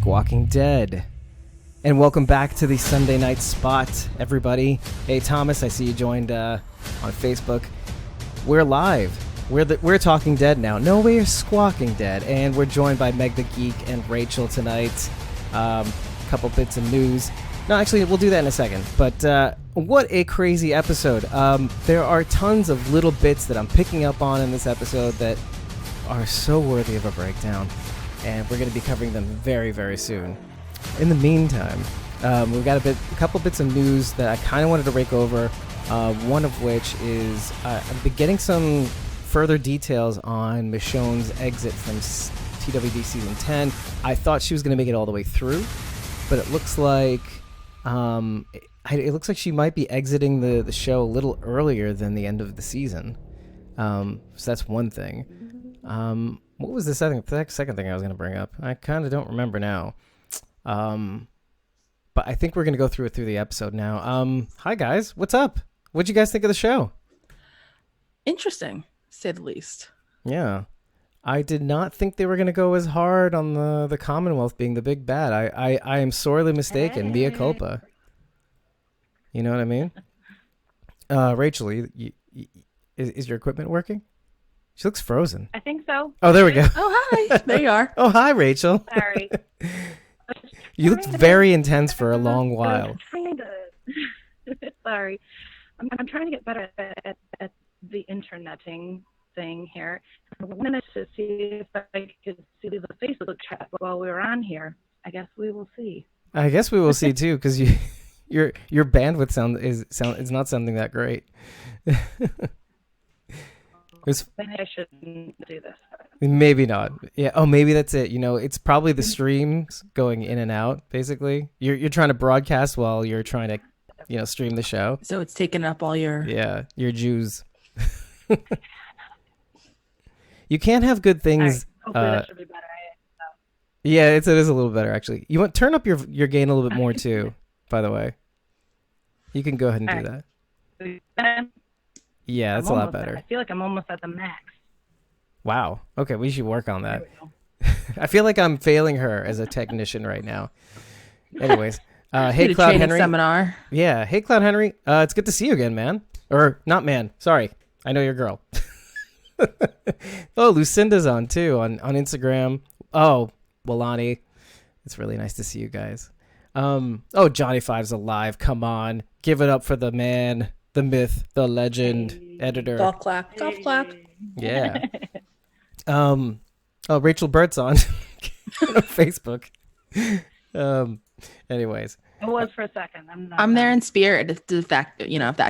Squawking Dead. And welcome back to the Sunday Night Spot, everybody. Hey, Thomas, I see you joined on Facebook. We're live. We're Talking Dead now. No, we're Squawking Dead. And we're joined by Meg the Geek and Rachel tonight. Couple bits of news. No, actually, we'll do that in a second. But what a crazy episode. There are tons of little bits that I'm picking up on in this episode that are so worthy of a breakdown. And we're going to be covering them very, very soon. In the meantime, we've got a couple bits of news that I kind of wanted to rake over. One of which is I've been getting some further details on Michonne's exit from TWD Season 10. I thought she was going to make it all the way through, but it looks like she might be exiting the show a little earlier than the end of the season. So that's one thing. What was the second thing I was going to bring up? I kind of don't remember now. But I think we're going to go through the episode now. Hi, guys. What's up? What'd you guys think of the show? Interesting, to say the least. Yeah. I did not think they were going to go as hard on the Commonwealth being the big bad. I am sorely mistaken. Mea culpa. You know what I mean? Rachel, is your equipment working? She looks frozen. I think so. Oh, there we go. Oh, hi. There you are. Oh, hi, Rachel. Sorry. You looked very intense for a long while. Sorry. I'm trying to get better at the interneting thing here. I wanted to see if I could see the Facebook chat while we were on here. I guess we will see. I guess we will see too, because your bandwidth is not sounding that great. Maybe I shouldn't do this. Maybe not. Yeah. Oh, maybe that's it. You know, it's probably the streams going in and out. Basically, you're trying to broadcast while you're trying to, stream the show. So it's taking up all your your Jews. You can't have good things. Right. Hopefully that should be better. Yeah, it is a little better actually. You want turn up your gain a little bit more too. By the way, you can go ahead and do that. Yeah, that's a lot better. I feel like I'm almost at the max. Wow. Okay, we should work on that. I feel like I'm failing her as a technician right now. Anyways, hey Cloud Henry. Seminar. Yeah, hey Cloud Henry. It's good to see you again, man. Or not, man. Sorry, I know you're a girl. Oh, Lucinda's on too on Instagram. Oh, Walani. It's really nice to see you guys. Oh, Johnny Five's alive. Come on, give it up for the man, the myth, the legend, editor. Golf clap. Golf clap. Yeah. Oh, Rachel Burt's on Facebook. Anyways. It was for a second. I'm there in spirit. If that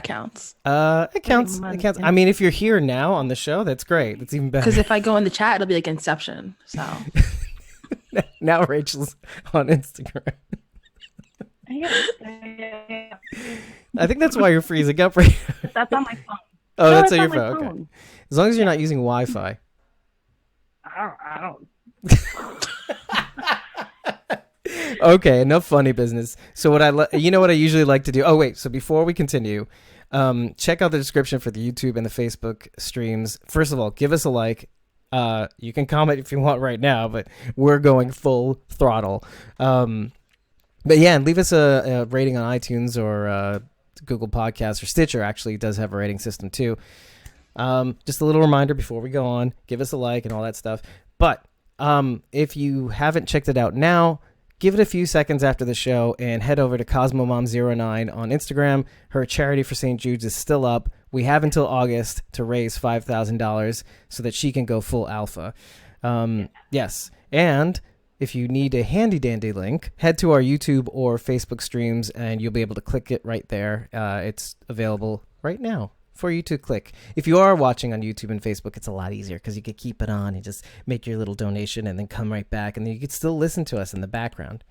counts. It counts. It counts. I mean, if you're here now on the show, that's great. That's even better. Because if I go in the chat, it'll be like Inception. So now Rachel's on Instagram. I think that's why you're freezing up right now. That's on my phone. Oh, that's on your phone. Okay. As long as you're not using Wi-Fi. I don't. Okay, enough funny business. So what what I usually like to do. Oh wait, so before we continue, check out the description for the YouTube and the Facebook streams. First of all, give us a like. You can comment if you want right now, but we're going full throttle. But yeah, and leave us a rating on iTunes or Google Podcasts or Stitcher. Actually, does have a rating system too. Just a little reminder before we go on, give us a like and all that stuff. But if you haven't checked it out now, give it a few seconds after the show and head over to CosmoMom09 on Instagram. Her charity for St. Jude's is still up. We have until August to raise $5,000 so that she can go full alpha. Yes. And if you need a handy dandy link, head to our YouTube or Facebook streams and you'll be able to click it right there. It's available right now for you to click. If you are watching on YouTube and Facebook, it's a lot easier because you can keep it on and just make your little donation and then come right back, and then you can still listen to us in the background.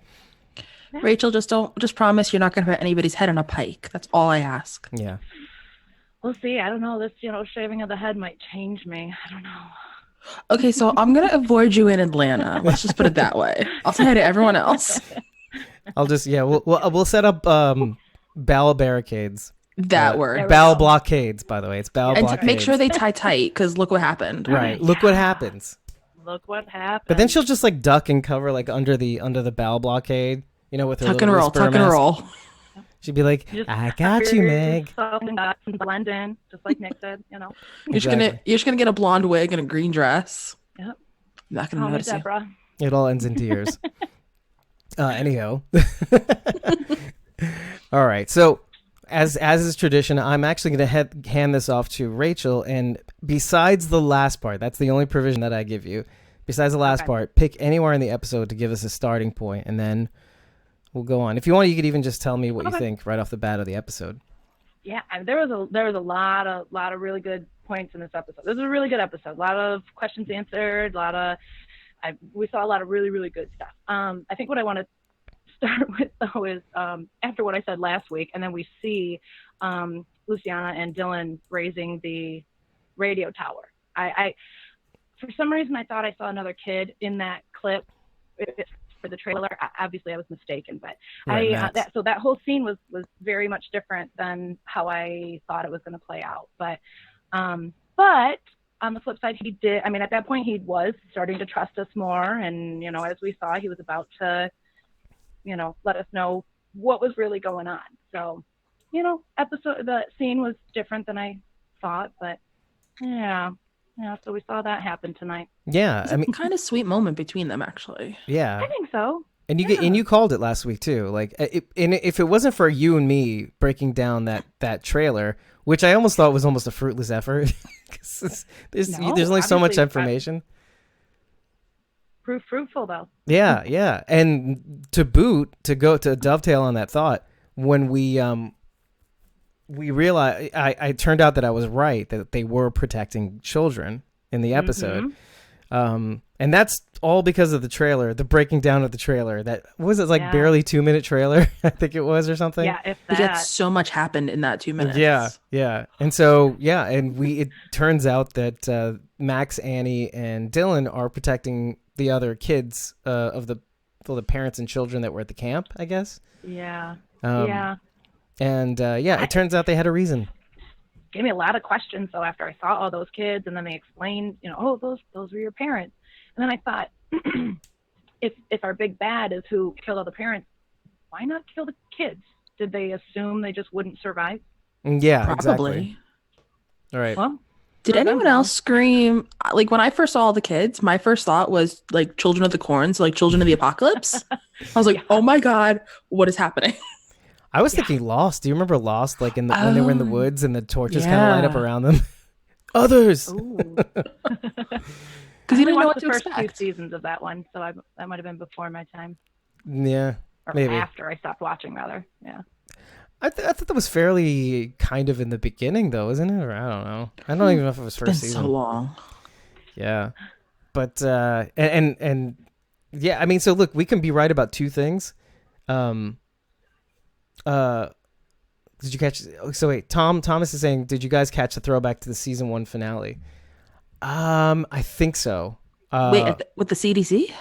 Rachel, just promise you're not going to put anybody's head on a pike. That's all I ask. Yeah. We'll see. I don't know. This, shaving of the head might change me. I don't know. Okay, so I'm going to avoid you in Atlanta. Let's just put it that way. I'll say hi to everyone else. I'll just, we'll set up bowel barricades. That word. Bowel blockades, by the way. It's bowel blockades. And make sure they tie tight, because look what happened. Right. Look what happens. look what happened. But then she'll just like duck and cover like under the bow blockade, you know, with her Tuck and little roll, whisper tuck and mask. roll. She'd be like, You just I got you, Meg. And blend in, just like Nick said, you know. You're just gonna get a blonde wig and a green dress. Yep. I'm not gonna Call me notice you. Deborah. It all ends in tears. Anyhow. All right. So as is tradition, I'm actually going to hand this off to Rachel. And besides the last part, that's the only provision that I give you. Besides the last part, pick anywhere in the episode to give us a starting point, and then we'll go on. If you want, you could even just tell me what you think right off the bat of the episode. Yeah, there was a lot of really good points in this episode. This is a really good episode. A lot of questions answered. We saw a lot of really, really good stuff. I think what I want to start with, though, is after what I said last week, and then we see Luciana and Dylan raising the radio tower. I for some reason, I thought I saw another kid in that clip for the trailer. Obviously, I was mistaken, but so that whole scene was very much different than how I thought it was going to play out. But on the flip side, he did. I mean, at that point, he was starting to trust us more, and you know, as we saw, he was about to, you know, let us know what was really going on. So, you know, the scene was different than I thought, but yeah. So we saw that happen tonight. Yeah, I mean, kind of sweet moment between them, actually. Yeah, I think so. And you called it last week too. Like, if it wasn't for you and me breaking down that trailer, which I almost thought was almost a fruitless effort, because there's only so much information. Proof fruitful though. Yeah, and to dovetail on that thought, when we realized, I turned out that I was right, that they were protecting children in the episode. Mm-hmm. And that's all because of the trailer, the breaking down of the trailer. That was it, like barely 2-minute trailer, I think it was, or something. Yeah, if that. Because so much happened in that 2 minutes. Yeah. And so, and it turns out that Max, Annie, and Dylan are protecting the other kids of the parents and children that were at the camp, I guess. Yeah. And it turns out they had a reason. Gave me a lot of questions though after I saw all those kids, and then they explained, you know, those were your parents. And then I thought, if our big bad is who killed all the parents, why not kill the kids? Did they assume they just wouldn't survive? Yeah, probably. Exactly. All right. Well, did anyone else scream? Like, when I first saw all the kids, my first thought was like Children of the Corn, so like Children of the Apocalypse. I was like, oh my God, what is happening? I was thinking Lost. Do you remember Lost? Like when they were in the woods and the torches kind of light up around them. Others. Because you didn't know what to expect. First 2 seasons of that one, so that might have been before my time. Yeah, or maybe after I stopped watching, rather. Yeah. I thought that was fairly kind of in the beginning, though, isn't it? Or I don't know. I don't even know if it was first season. It's been so long. Yeah, but and yeah, I mean, so look, we can be right about 2 things. Did you catch? So wait, Thomas is saying, did you guys catch the throwback to the season 1 finale? I think so. Wait, with the CDC?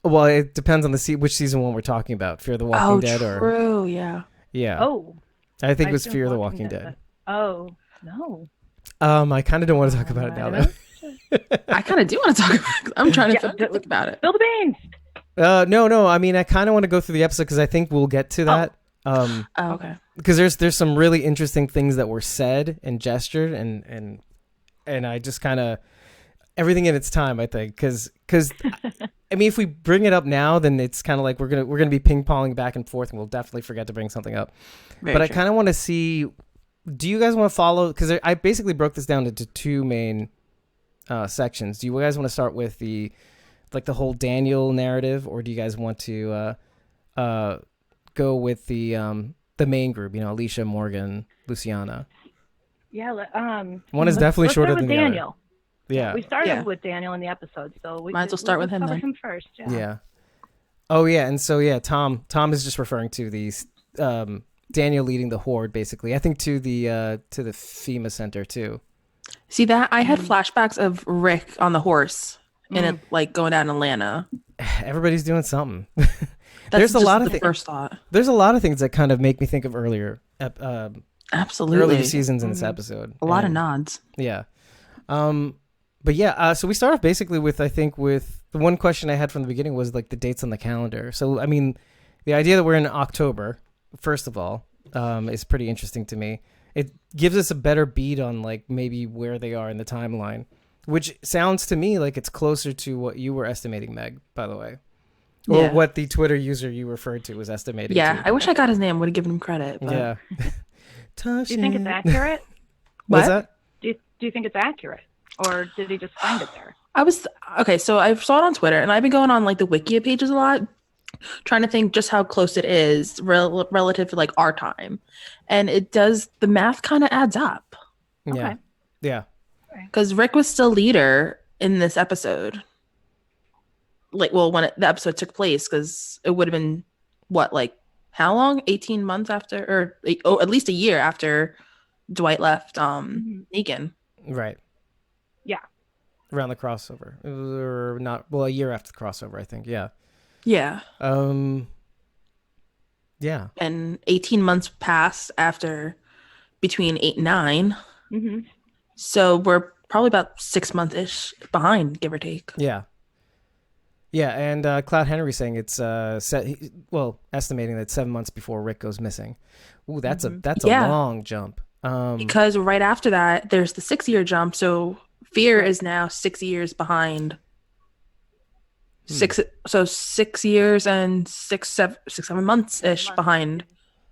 Well, it depends on which season 1 we're talking about. Fear the Walking Dead, or true, yeah. Oh, I think it was Fear the Walking Dead. Oh no. I kind of don't want to talk about it now, though. I kind of do want to talk about it. I'm trying to think about it. Spill the beans. No. I mean, I kind of want to go through the episode because I think we'll get to that. Okay. Because there's some really interesting things that were said and gestured, and I just kind of everything in its time, I think, because I mean, if we bring it up now, then it's kind of like we're gonna be ping-ponging back and forth, and we'll definitely forget to bring something up. Very true. I kind of want to see. Do you guys want to follow? Because I basically broke this down into 2 main sections. Do you guys want to start with the whole Daniel narrative, or do you guys want to go with the main group? You know, Alicia, Morgan, Luciana. Yeah. One is definitely shorter than Daniel. The other. Yeah. We started with Daniel in the episode, so we might as well start with him then. Him first. Yeah. Oh yeah, and so Tom is just referring to these Daniel leading the horde, basically. I think to the FEMA center too. See that? I had flashbacks of Rick on the horse and it like going down in Atlanta. Everybody's doing something. There's a lot of first thought. There's a lot of things that kind of make me think of earlier absolutely earlier seasons in this episode. A lot of nods. Yeah. But yeah, so we start off basically with, I think, with the one question I had from the beginning was like the dates on the calendar. So, I mean, the idea that we're in October, first of all, is pretty interesting to me. It gives us a better beat on like maybe where they are in the timeline, which sounds to me like it's closer to what you were estimating, Meg, by the way. Or what the Twitter user you referred to was estimating. Yeah, to. I wish I got his name. Would have given him credit. But... Yeah. Do you think it's accurate? What's that? Do you think it's accurate? Or did he just find it there? Okay, so I saw it on Twitter, and I've been going on like the Wikia pages a lot, trying to think just how close it is relative to like our time. And the math kind of adds up. Yeah. Okay. Yeah. Because Rick was still leader in this episode. Like, well, when the episode took place, because it would have been, what, like, how long? 18 months after, or at least a year after Dwight left Negan. Right. Yeah. Around the crossover. Or not, well, a year after the crossover, I think. Yeah. Yeah. Yeah. And 18 months passed between 8 and 9. Mm-hmm. So we're probably about 6 months-ish behind, give or take. Yeah. Yeah, and Cloud Henry saying it's estimating that 7 months before Rick goes missing. Ooh, that's a long jump. Because right after that, there's the 6-year jump. So Fear is now 6 years behind. 6 years and 7 months ish behind.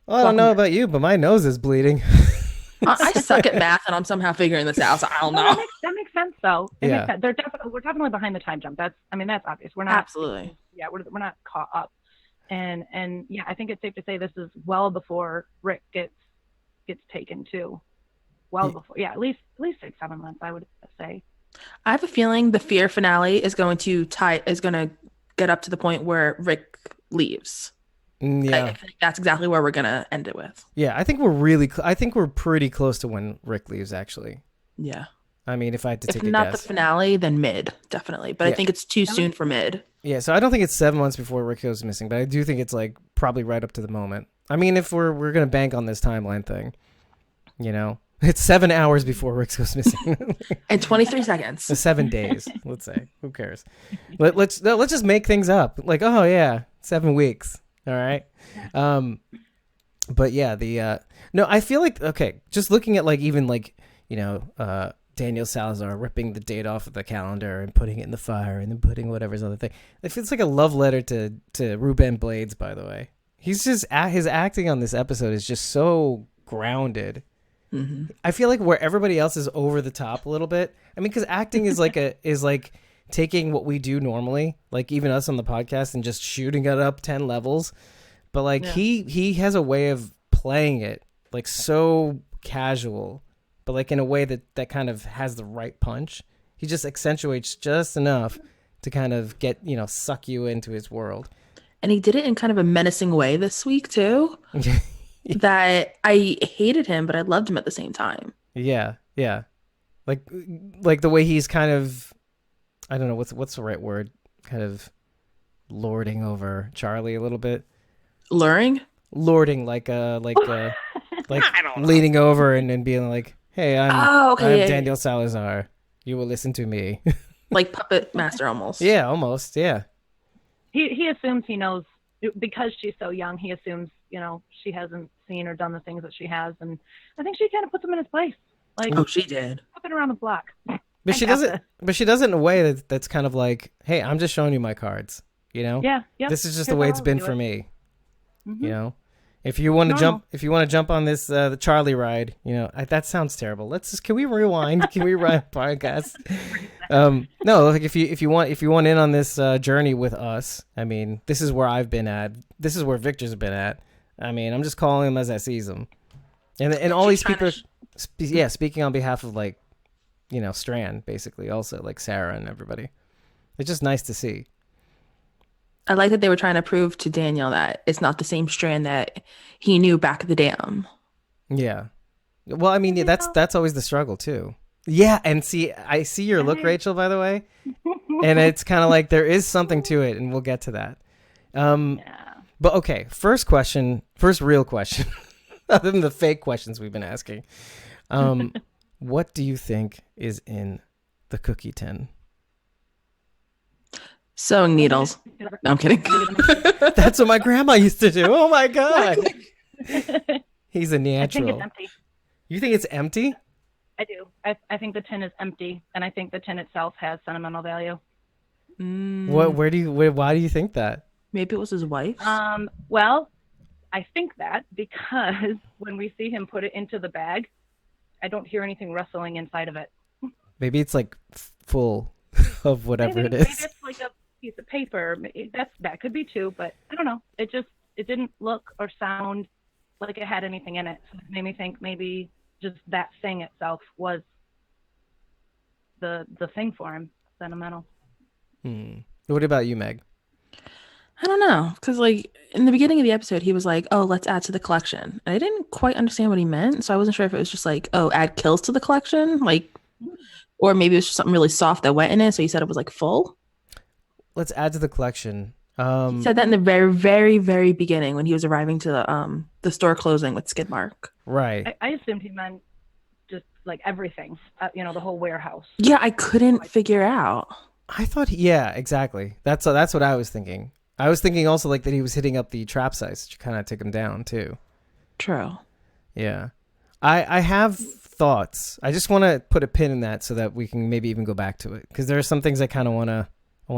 Well, I don't know about you, but my nose is bleeding. I suck at math, and I'm somehow figuring this out. So I don't know. That makes sense, though. Yeah. Makes sense. We're definitely behind the time jump. That's obvious. We're not absolutely. Yeah, we're not caught up. And yeah, I think it's safe to say this is well before Rick gets taken too. Well before, yeah, at least 6-7 months, I would say. I have a feeling the Fear finale is going to get up to the point where Rick leaves. Yeah, I think that's exactly where we're gonna end it with. Yeah, I think we're pretty close to when Rick leaves. Actually, yeah. I mean, if I had to take a guess, if not the finale, then mid, definitely. But I think it's too soon for mid. Yeah, so I don't think it's 7 months before Rick goes missing, but I do think it's like probably right up to the moment. I mean, if we're gonna bank on this timeline thing, you know, it's 7 hours before Rick goes missing, and 23 seconds. 7 days, let's say. Who cares? Let's just make things up. Like, oh yeah, 7 weeks. All right. But yeah, no, I feel like, okay, just looking at like even like, you know, Daniel Salazar ripping the date off of the calendar and putting it in the fire and then putting whatever's other thing. It feels like a love letter to Ruben Blades, by the way. He's just, his acting on this episode is just so grounded. Mm-hmm. I feel like where everybody else is over the top a little bit. I mean, because acting is like taking what we do normally, like even us on the podcast, and just shooting it up 10 levels. But like he has a way of playing it like so casual, but like in a way that kind of has the right punch. He just accentuates just enough to kind of get, you know, suck you into his world. And he did it in kind of a menacing way this week too. That I hated him, but I loved him at the same time. Yeah, yeah. Like the way he's kind of, I don't know what's the right word, kind of lording over Charlie a little bit. Luring, like leaning over and being like, "Hey, I'm Daniel Salazar. You will listen to me." Like puppet master, almost. Yeah, almost. Yeah. He assumes he knows because she's so young. He assumes, you know, she hasn't seen or done the things that she has, and I think she kind of puts him in his place. Like, oh, she did. Up around the block. But she does it. But she does it in a way that's kind of like, "Hey, I'm just showing you my cards. You know, this is just the way it's been for me. Mm-hmm. You know, if you want to jump on this the Charlie ride, you know, that sounds terrible. Can we rewind? Can we rewind podcast? No, like if you want in on this journey with us, I mean, this is where I've been at. This is where Victor's been at. I mean, I'm just calling him as I sees him, and all these people. Speaking on behalf of, like, you know, Strand, basically, also like Sarah and everybody. It's just nice to see. I like that they were trying to prove to Daniel that it's not the same Strand that he knew back at the dam. Yeah. Well, I mean, that's always the struggle too. Yeah, and I see your look, Rachel, by the way, and it's kind of like there is something to it, and we'll get to that. But okay, first real question, other than the fake questions we've been asking. What do you think is in the cookie tin? Sewing needles. No, I'm kidding. That's what my grandma used to do. Oh my god. He's a I think natural. it's empty. You think it's empty? I do. I think the tin is empty, and I think the tin itself has sentimental value. What? Why do you think that? Maybe it was his wife. Well, I think that because when we see him put it into the bag, I don't hear anything rustling inside of it. Maybe it's like full of whatever it Maybe is. it's like a piece of paper. That could be too, but I don't know. It didn't look or sound like it had anything in it. So it made me think maybe just that thing itself was the thing for him, sentimental. What about you, Meg? I don't know, because like in the beginning of the episode, he was like, "Oh, let's add to the collection." And I didn't quite understand what he meant, so I wasn't sure if it was just like, "Oh, add kills to the collection," like, or maybe it was just something really soft that went in it. So he said it was like full. Let's add to the collection. He said that in the very, very, very beginning when he was arriving to the store closing with Skidmark. Right. I assumed he meant just like everything, the whole warehouse. Yeah, I couldn't figure out. I thought, yeah, exactly. That's what I was thinking. I was thinking also like that he was hitting up the trap sites, which kind of took him down too. True. Yeah. I have thoughts. I just want to put a pin in that so that we can maybe even go back to it, because there are some things I kind of want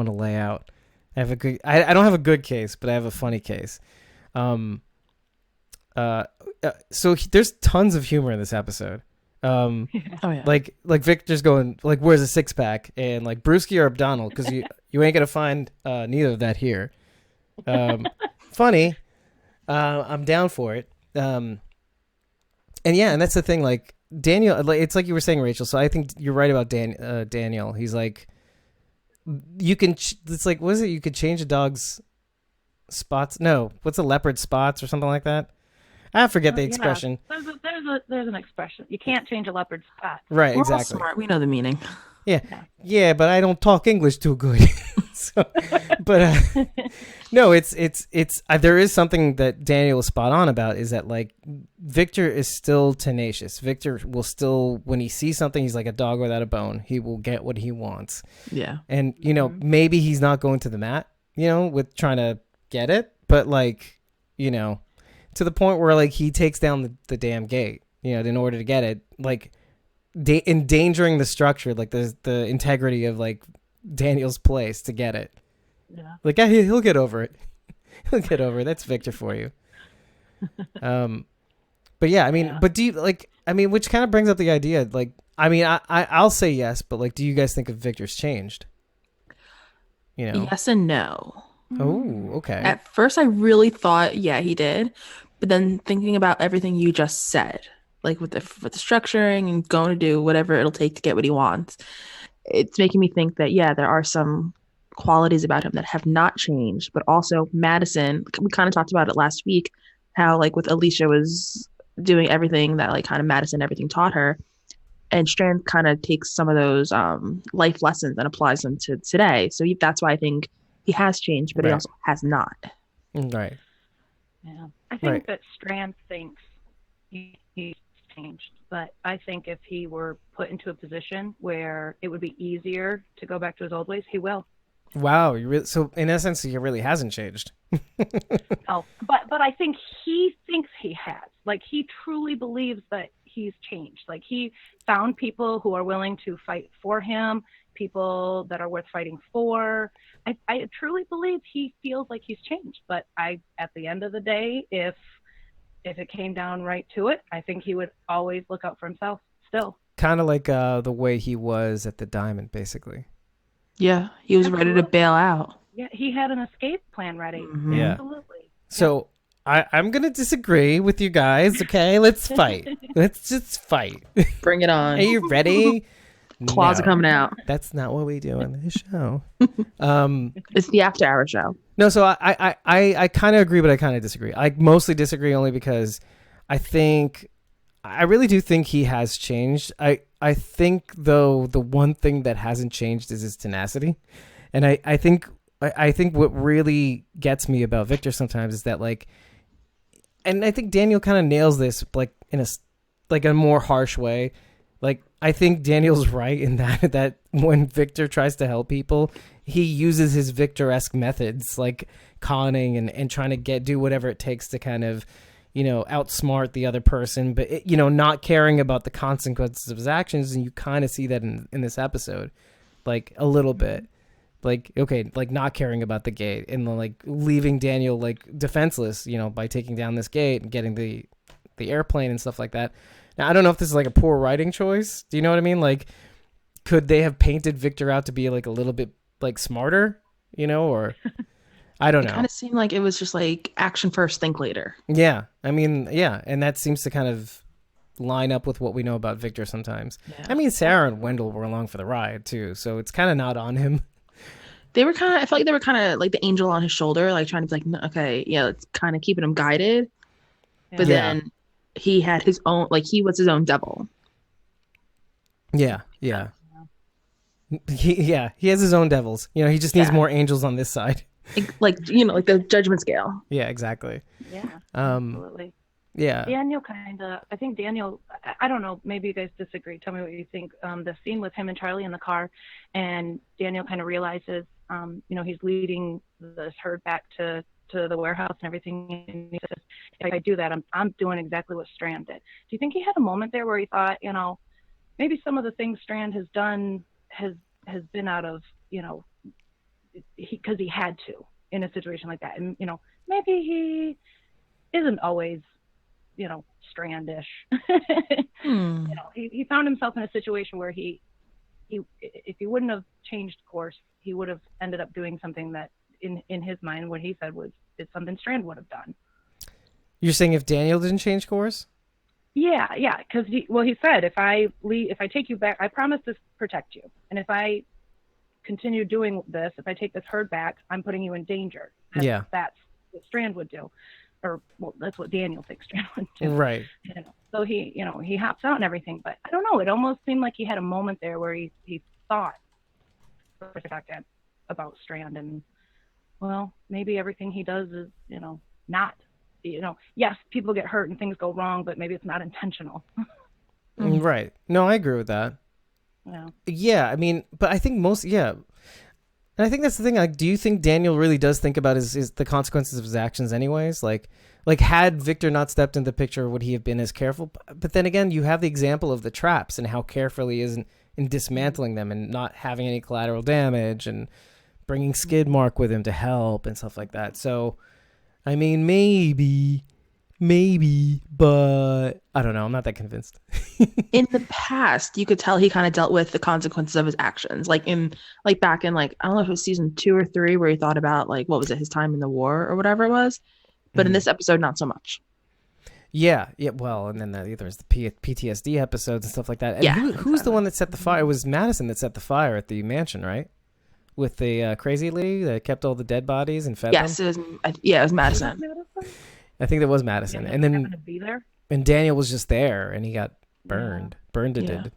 to lay out. I don't have a good case, but I have a funny case. So there's tons of humor in this episode. Oh yeah. Like Victor's going like, "Where's a six pack?" and like, "Brewski or Abdonald?" Because you ain't gonna find neither of that here. Funny. I'm down for it. And that's the thing. Like Daniel, it's like you were saying, Rachel. So I think you're right about Daniel. He's like, you can. It's like, what is it? You could change a dog's spots. No, what's a leopard's spots or something like that? I forget the expression. Yeah. There's an expression. You can't change a leopard's spot. Right, We're all exactly. smart. We know the meaning. Yeah, but I don't talk English too good. No, it's there is something that Daniel is spot on about, is that like Victor is still tenacious. Victor will still, when he sees something, he's like a dog without a bone. He will get what he wants. Yeah. And maybe he's not going to the mat, with trying to get it, but like, to the point where like he takes down the damn gate, in order to get it, like endangering the structure, like the integrity of like Daniel's place to get it. Yeah. Like, yeah, he'll get over it. He'll get over it. That's Victor for you. But yeah, I mean, but do you which kind of brings up the idea, like, I mean, I'll say yes, but like, do you guys think of Victor's changed? Yes and no. Oh, okay. At first, I really thought, yeah, he did. But then thinking about everything you just said, like with the structuring and going to do whatever it'll take to get what he wants, it's making me think that, yeah, there are some qualities about him that have not changed. But also Madison, we kind of talked about it last week, how like with Alicia was doing everything that like kind of Madison everything taught her. And Strand kind of takes some of those life lessons and applies them to today. So that's why I think he has changed, but he also has not. Right. Yeah. I think that Strand thinks he's changed, but I think if he were put into a position where it would be easier to go back to his old ways, he will. Wow. So in essence, he really hasn't changed. Oh, but I think he thinks he has. Like, he truly believes that he's changed. Like, he found people who are willing to fight for him, people that are worth fighting for. I truly believe he feels like he's changed. But at the end of the day, if it came down right to it, I think he would always look out for himself still. Kind of like the way he was at the Diamond, basically. Yeah, he was ready to bail out. Yeah, he had an escape plan ready. Mm-hmm. Yeah. Absolutely. So I'm going to disagree with you guys, okay? Let's fight. Let's just fight. Bring it on. Are you ready? Claws are coming out. That's not what we do on this show. It's the after-hour show. No, so I kind of agree, but I kind of disagree. I mostly disagree only because I really do think he has changed. I think, though, the one thing that hasn't changed is his tenacity. And I think what really gets me about Victor sometimes is that, like, and I think Daniel kind of nails this, like, in a more harsh way. Like, I think Daniel's right in that when Victor tries to help people, he uses his Victor-esque methods, like conning and trying to do whatever it takes to kind of, outsmart the other person, but, not caring about the consequences of his actions. And you kind of see that in this episode, like a little bit. Like, okay, like not caring about the gate and like leaving Daniel like defenseless, by taking down this gate and getting the airplane and stuff like that. Now, I don't know if this is like a poor writing choice. Do you know what I mean? Like, could they have painted Victor out to be like a little bit like smarter, or I don't know. It kind of seemed like it was just like action first, think later. Yeah. I mean, yeah. And that seems to kind of line up with what we know about Victor sometimes. Yeah. I mean, Sarah and Wendell were along for the ride too. So it's kind of not on him. I felt like they were kind of like the angel on his shoulder, like trying to be like, okay, yeah, it's kind of keeping him guided. Yeah. But then he had his own, like he was his own devil. Yeah. Yeah. He has his own devils. He just needs more angels on this side. Like the judgment scale. Yeah, exactly. Yeah, absolutely. Yeah. I think Daniel, I don't know, maybe you guys disagree. Tell me what you think. The scene with him and Charlie in the car, and Daniel kind of realizes, he's leading this herd back to the warehouse and everything. And he says, if I do that, I'm doing exactly what Strand did. Do you think he had a moment there where he thought, maybe some of the things Strand has done has been out of, because he had to in a situation like that. And, maybe he isn't always, Strandish. He found himself in a situation where he if he wouldn't have changed course, he would have ended up doing something that in his mind, what he said is something Strand would have done. You're saying if Daniel didn't change course? Yeah, because he said, if I take you back, I promise to protect you, and if I continue doing this, if I take this herd back, I'm putting you in danger. That's what Strand would do, or that's what Daniel thinks Strand would do. Right. So he hops out and everything, but I don't know. It almost seemed like he had a moment there where he thought for a second about Strand, and maybe everything he does is not. Yes, people get hurt and things go wrong, but maybe it's not intentional. Right. No, I agree with that. Yeah. Yeah, I mean, but I think and I think that's the thing. Like, do you think Daniel really does think about his the consequences of his actions anyways? Like had Victor not stepped into the picture, would he have been as careful? But then again, you have the example of the traps and how careful he is in dismantling them and not having any collateral damage and bringing Skidmark with him to help and stuff like that. So, I mean, maybe, but I don't know. I'm not that convinced. In the past, you could tell he kind of dealt with the consequences of his actions. Like back in I don't know if it was season 2 or 3 where he thought about what was it, his time in the war or whatever it was. But in this episode, not so much. Yeah. Well, and then there's the PTSD episodes and stuff like that. And who's the one that set the fire? It was Madison that set the fire at the mansion, right? With the crazy lady that kept all the dead bodies and fed them? It was Madison. I think that was Madison. And then to be there? And Daniel was just there and he got burned. Burned to dead.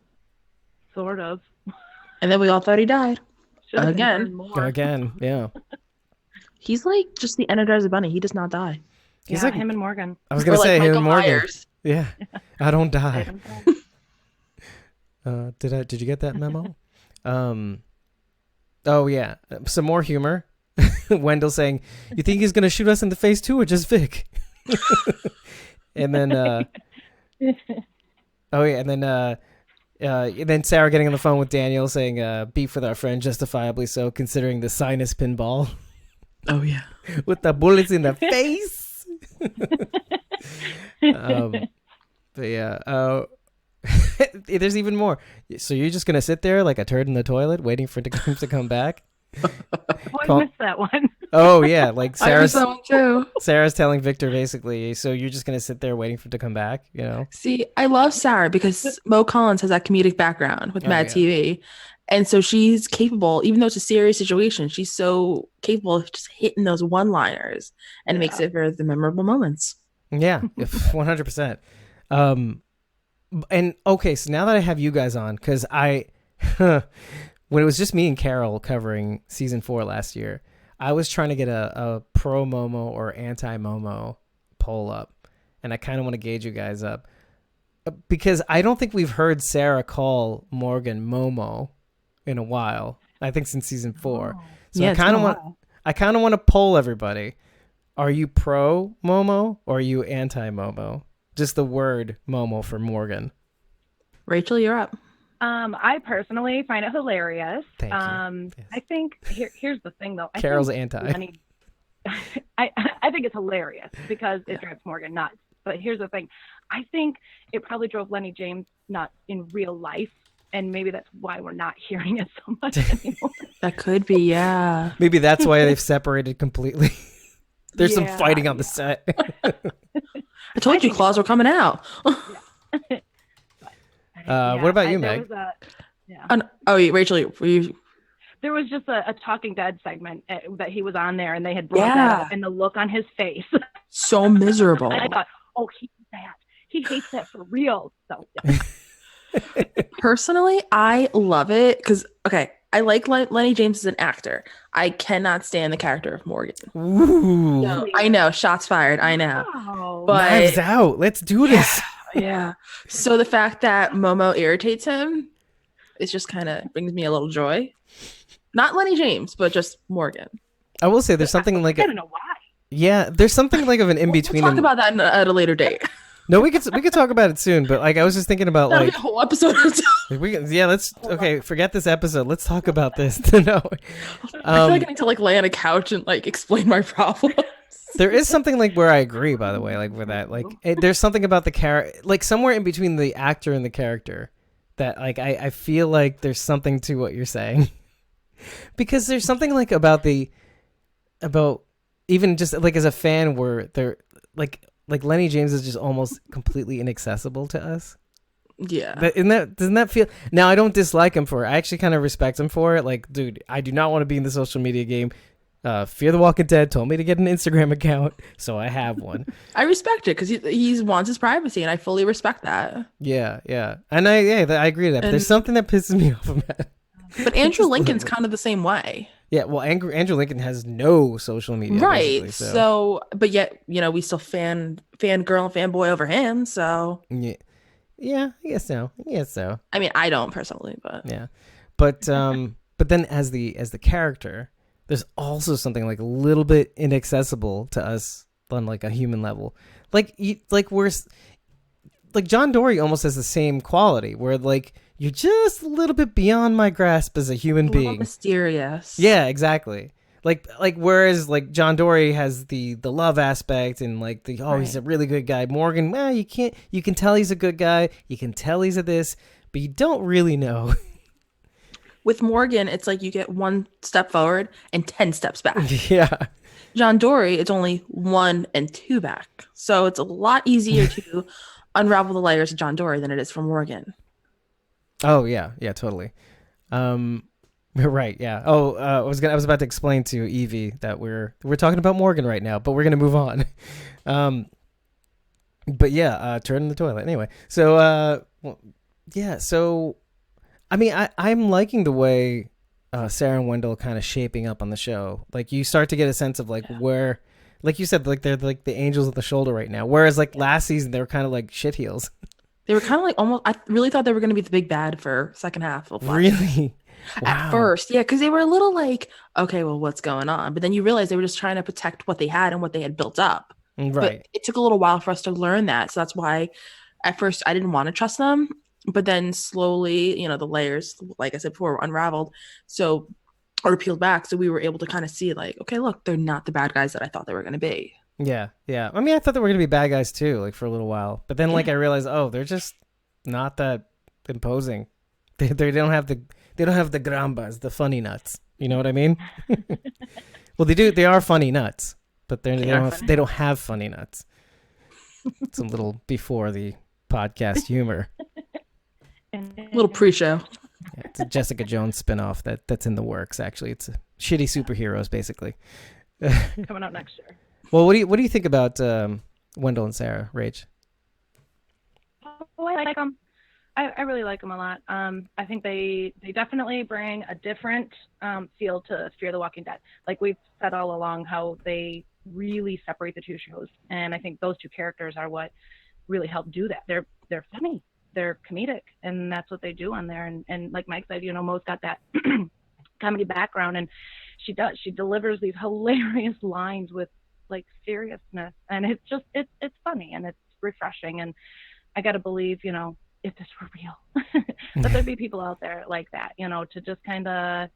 Sort of. And then we all thought he died. Again, yeah. He's like just the Energizer Bunny. He does not die. He's like him and Morgan. I was going to say him and Morgan. Myers. Yeah. I don't die. Did you get that memo? Oh, yeah. Some more humor. Wendell saying, you think he's going to shoot us in the face too or just Vic? And then, then Sarah getting on the phone with Daniel saying, beef with our friend, justifiably so, considering the sinus pinball. Oh, yeah. With the bullets in the face. But yeah. There's even more. So you're just going to sit there like a turd in the toilet waiting for him to come back? I missed that one. Oh, yeah. Like Sarah's telling Victor basically, so you're just going to sit there waiting for him to come back, See, I love Sarah because Mo Collins has that comedic background with Mad TV. And so she's capable, even though it's a serious situation, she's so capable of just hitting those one-liners and makes it for the memorable moments. Yeah, 100%. And okay, so now that I have you guys on, because when it was just me and Carol covering season 4 last year, I was trying to get a pro-MoMo or anti-MoMo poll up, and I kind of want to gauge you guys up. because I don't think we've heard Sarah call Morgan Momo in a while. I think since season 4. So I kind of want to poll everybody. Are you pro Momo or are you anti Momo? Just the word Momo for Morgan. Rachel, you're up. I personally find it hilarious. Thank you. Yes. I think here's the thing though. Carol's anti. I think it's hilarious because it drives Morgan nuts. But here's the thing. I think it probably drove Lennie James nuts in real life. And maybe that's why we're not hearing it so much anymore. That could be, yeah. Maybe that's why they've separated completely. There's some fighting on the set. I told you claws were coming out. What about you, Meg? Rachel, were you... There was just a Talking Dead segment that he was on there, and they had brought that up, and the look on his face. So miserable. And I thought, oh, he hates that for real. So, yeah. Personally, I love it because, I like Lennie James as an actor. I cannot stand the character of Morgan. Ooh. No, I know, shots fired. I know. Wow. But Knives out. Let's do this. Yeah. So the fact that Momo irritates him, it just kind of brings me a little joy. Not Lennie James, but just Morgan. I will say there's something like I don't know why. Yeah, there's something like of an in between. We'll talk about that at a later date. No, we could talk about it soon. But like, I was just thinking about That'll like be a whole episode. let's forget this episode. Let's talk about this. No, I feel like I need to like lay on a couch and like explain my problems. There is something like where I agree, by the way, like with that, like there's something about the character, like somewhere in between the actor and the character, that like I feel like there's something to what you're saying, because there's something like about even just like as a fan where they're like Lennie James is just almost completely inaccessible to us. Yeah. Doesn't that feel? Now I don't dislike him for it. I actually kind of respect him for it. Like, dude, I do not want to be in the social media game. Fear the Walking Dead told me to get an Instagram account, so I have one. I respect it because he wants his privacy, and I fully respect that. Yeah, and I agree with that. But there's something that pisses me off about it. But Andrew Lincoln's kind of the same way. Yeah, well, Andrew Lincoln has no social media, right? So, but yet, we still fangirl and fanboy over him. So, yeah, I guess so. I mean, I don't personally, but yeah, but then as the character, there's also something like a little bit inaccessible to us on like a human level. Like John Dorie almost has the same quality where like you're just a little bit beyond my grasp as a human being. Mysterious. Yeah, exactly. Like whereas like John Dorie has the love aspect and like he's a really good guy. Morgan, well, you can tell he's a good guy. You can tell he's a this, but you don't really know. With Morgan, it's like you get 1 step forward and 10 steps back. Yeah. John Dorie, it's only 1 and 2 back. So it's a lot easier to unravel the layers of John Dorie than it is for Morgan. Oh yeah, totally. Right, yeah. Oh, I was about to explain to Evie that we're talking about Morgan right now, but we're gonna move on. But yeah, turn in the toilet anyway. So so I mean, I'm liking the way Sarah and Wendell kind of shaping up on the show. Like you start to get a sense of like where, like you said, like they're like the angels of the shoulder right now. Whereas like last season they were kind of like shitheels. They were kind of like almost. I really thought they were going to be the big bad for second half. Of really? At first, yeah, because they were a little like, okay, well, what's going on? But then you realize they were just trying to protect what they had and what they had built up. Right. But it took a little while for us to learn that. So that's why at first I didn't want to trust them. But then slowly, the layers, like I said before, were unraveled. Or peeled back. So we were able to kind of see like, okay, look, they're not the bad guys that I thought they were going to be. Yeah. I mean, I thought they were going to be bad guys too, like for a little while. But then like I realized, they're just not that imposing. They don't have the grambas, the funny nuts. You know what I mean? Well, they do. They are funny nuts, but they don't have funny nuts. It's a little before the podcast humor. A little pre-show. Yeah, it's a Jessica Jones spinoff that's in the works. Actually, it's shitty superheroes basically. Coming out next year. Well, what do you think about Wendell and Sarah, Rach? Oh, I like them. I really like them a lot. I think they definitely bring a different feel to Fear the Walking Dead. Like we've said all along, how they really separate the two shows, and I think those two characters are what really help do that. They're funny, they're comedic, and that's what they do on there. And like Mike said, Mo's got that comedy background, and she delivers these hilarious lines with like seriousness, and it's funny and it's refreshing. And I gotta believe, if this were real, that there'd be people out there like that, to just kind of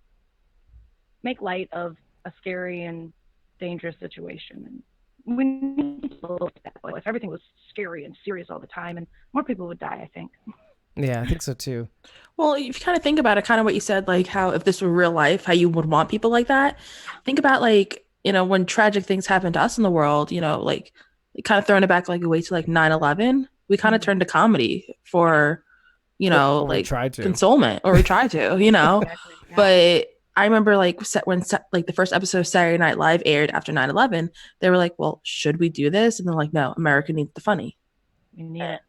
make light of a scary and dangerous situation. And we need to look at that. If everything was scary and serious all the time, and more people would die, I think. Yeah, I think so too. Well, if you kind of think about it, kind of what you said, like how if this were real life, how you would want people like that. Think about like, when tragic things happen to us in the world, like kind of throwing it back like a way to like 9/11, we kind of turned to comedy for, like consolement, or we tried to, Exactly, yeah. But I remember like when the first episode of Saturday Night Live aired after 9/11, they were like, well, should we do this? And they're like, no, America needs the funny. We need it.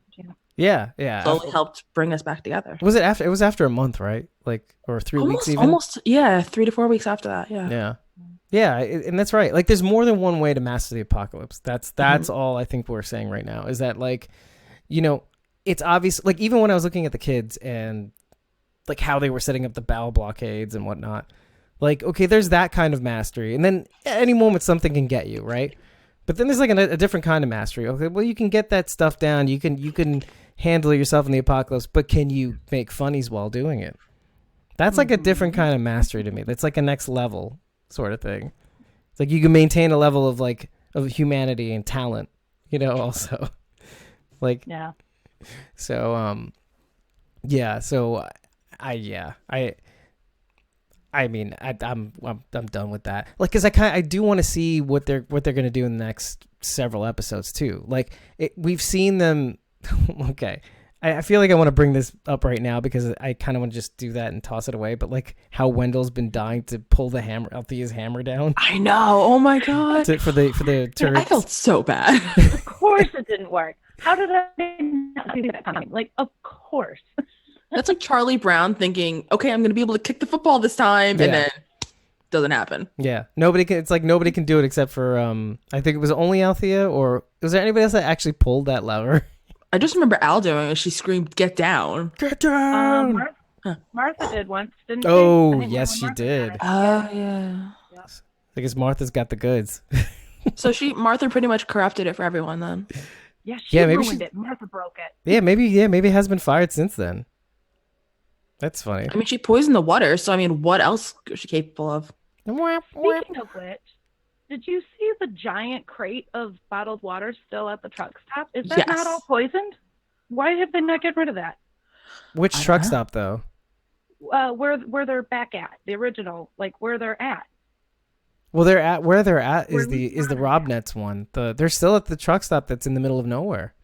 Yeah. Slowly helped bring us back together. Was it after? It was after a month, right? Like, or 3 weeks even? Almost, yeah, 3 to 4 weeks after that, yeah. Yeah, and that's right. Like, there's more than one way to master the apocalypse. That's all I think we're saying right now, is that, like, it's obvious. Like, even when I was looking at the kids and, like, how they were setting up the bowel blockades and whatnot, like, okay, there's that kind of mastery. And then at any moment, something can get you, right? But then there's, like, a different kind of mastery. Okay, well, you can get that stuff down. You can handle yourself in the apocalypse, but can you make funnies while doing it? That's, like, a different kind of mastery to me. That's, like, a next level sort of thing. It's like you can maintain a level of like of humanity and talent, also. Like, yeah. So I'm done with that. Like, cuz I do want to see what they're going to do in the next several episodes too. Like, we've seen them okay. I feel like I want to bring this up right now because I kind of want to just do that and toss it away. But like how Wendell's been dying to pull the hammer, Althea's hammer down. I know. Oh my god. For the turrets. I felt so bad. Of course it didn't work. How did I not see that coming? Like, of course. That's like Charlie Brown thinking, okay, I'm going to be able to kick the football this time, and then doesn't happen. Yeah, nobody can. It's like nobody can do it except for I think it was only Althea, or was there anybody else that actually pulled that lever? I just remember Al doing it. She screamed, "Get down! Get down!" Martha did once, didn't she? Oh, yes, she did. Oh, yeah. I guess Martha's got the goods. So Martha pretty much corrupted it for everyone then. Yeah, she ruined it. Martha broke it. Yeah, maybe it has been fired since then. That's funny. I mean, she poisoned the water, so I mean, what else is she capable of? Speaking of which, did you see the giant crate of bottled water still at the truck stop? Is that not all poisoned? Why have they not get rid of that? Which truck stop, though? Where they're back at, the original, like where they're at. Well, where they're at is the Robnets one. They're still at the truck stop that's in the middle of nowhere.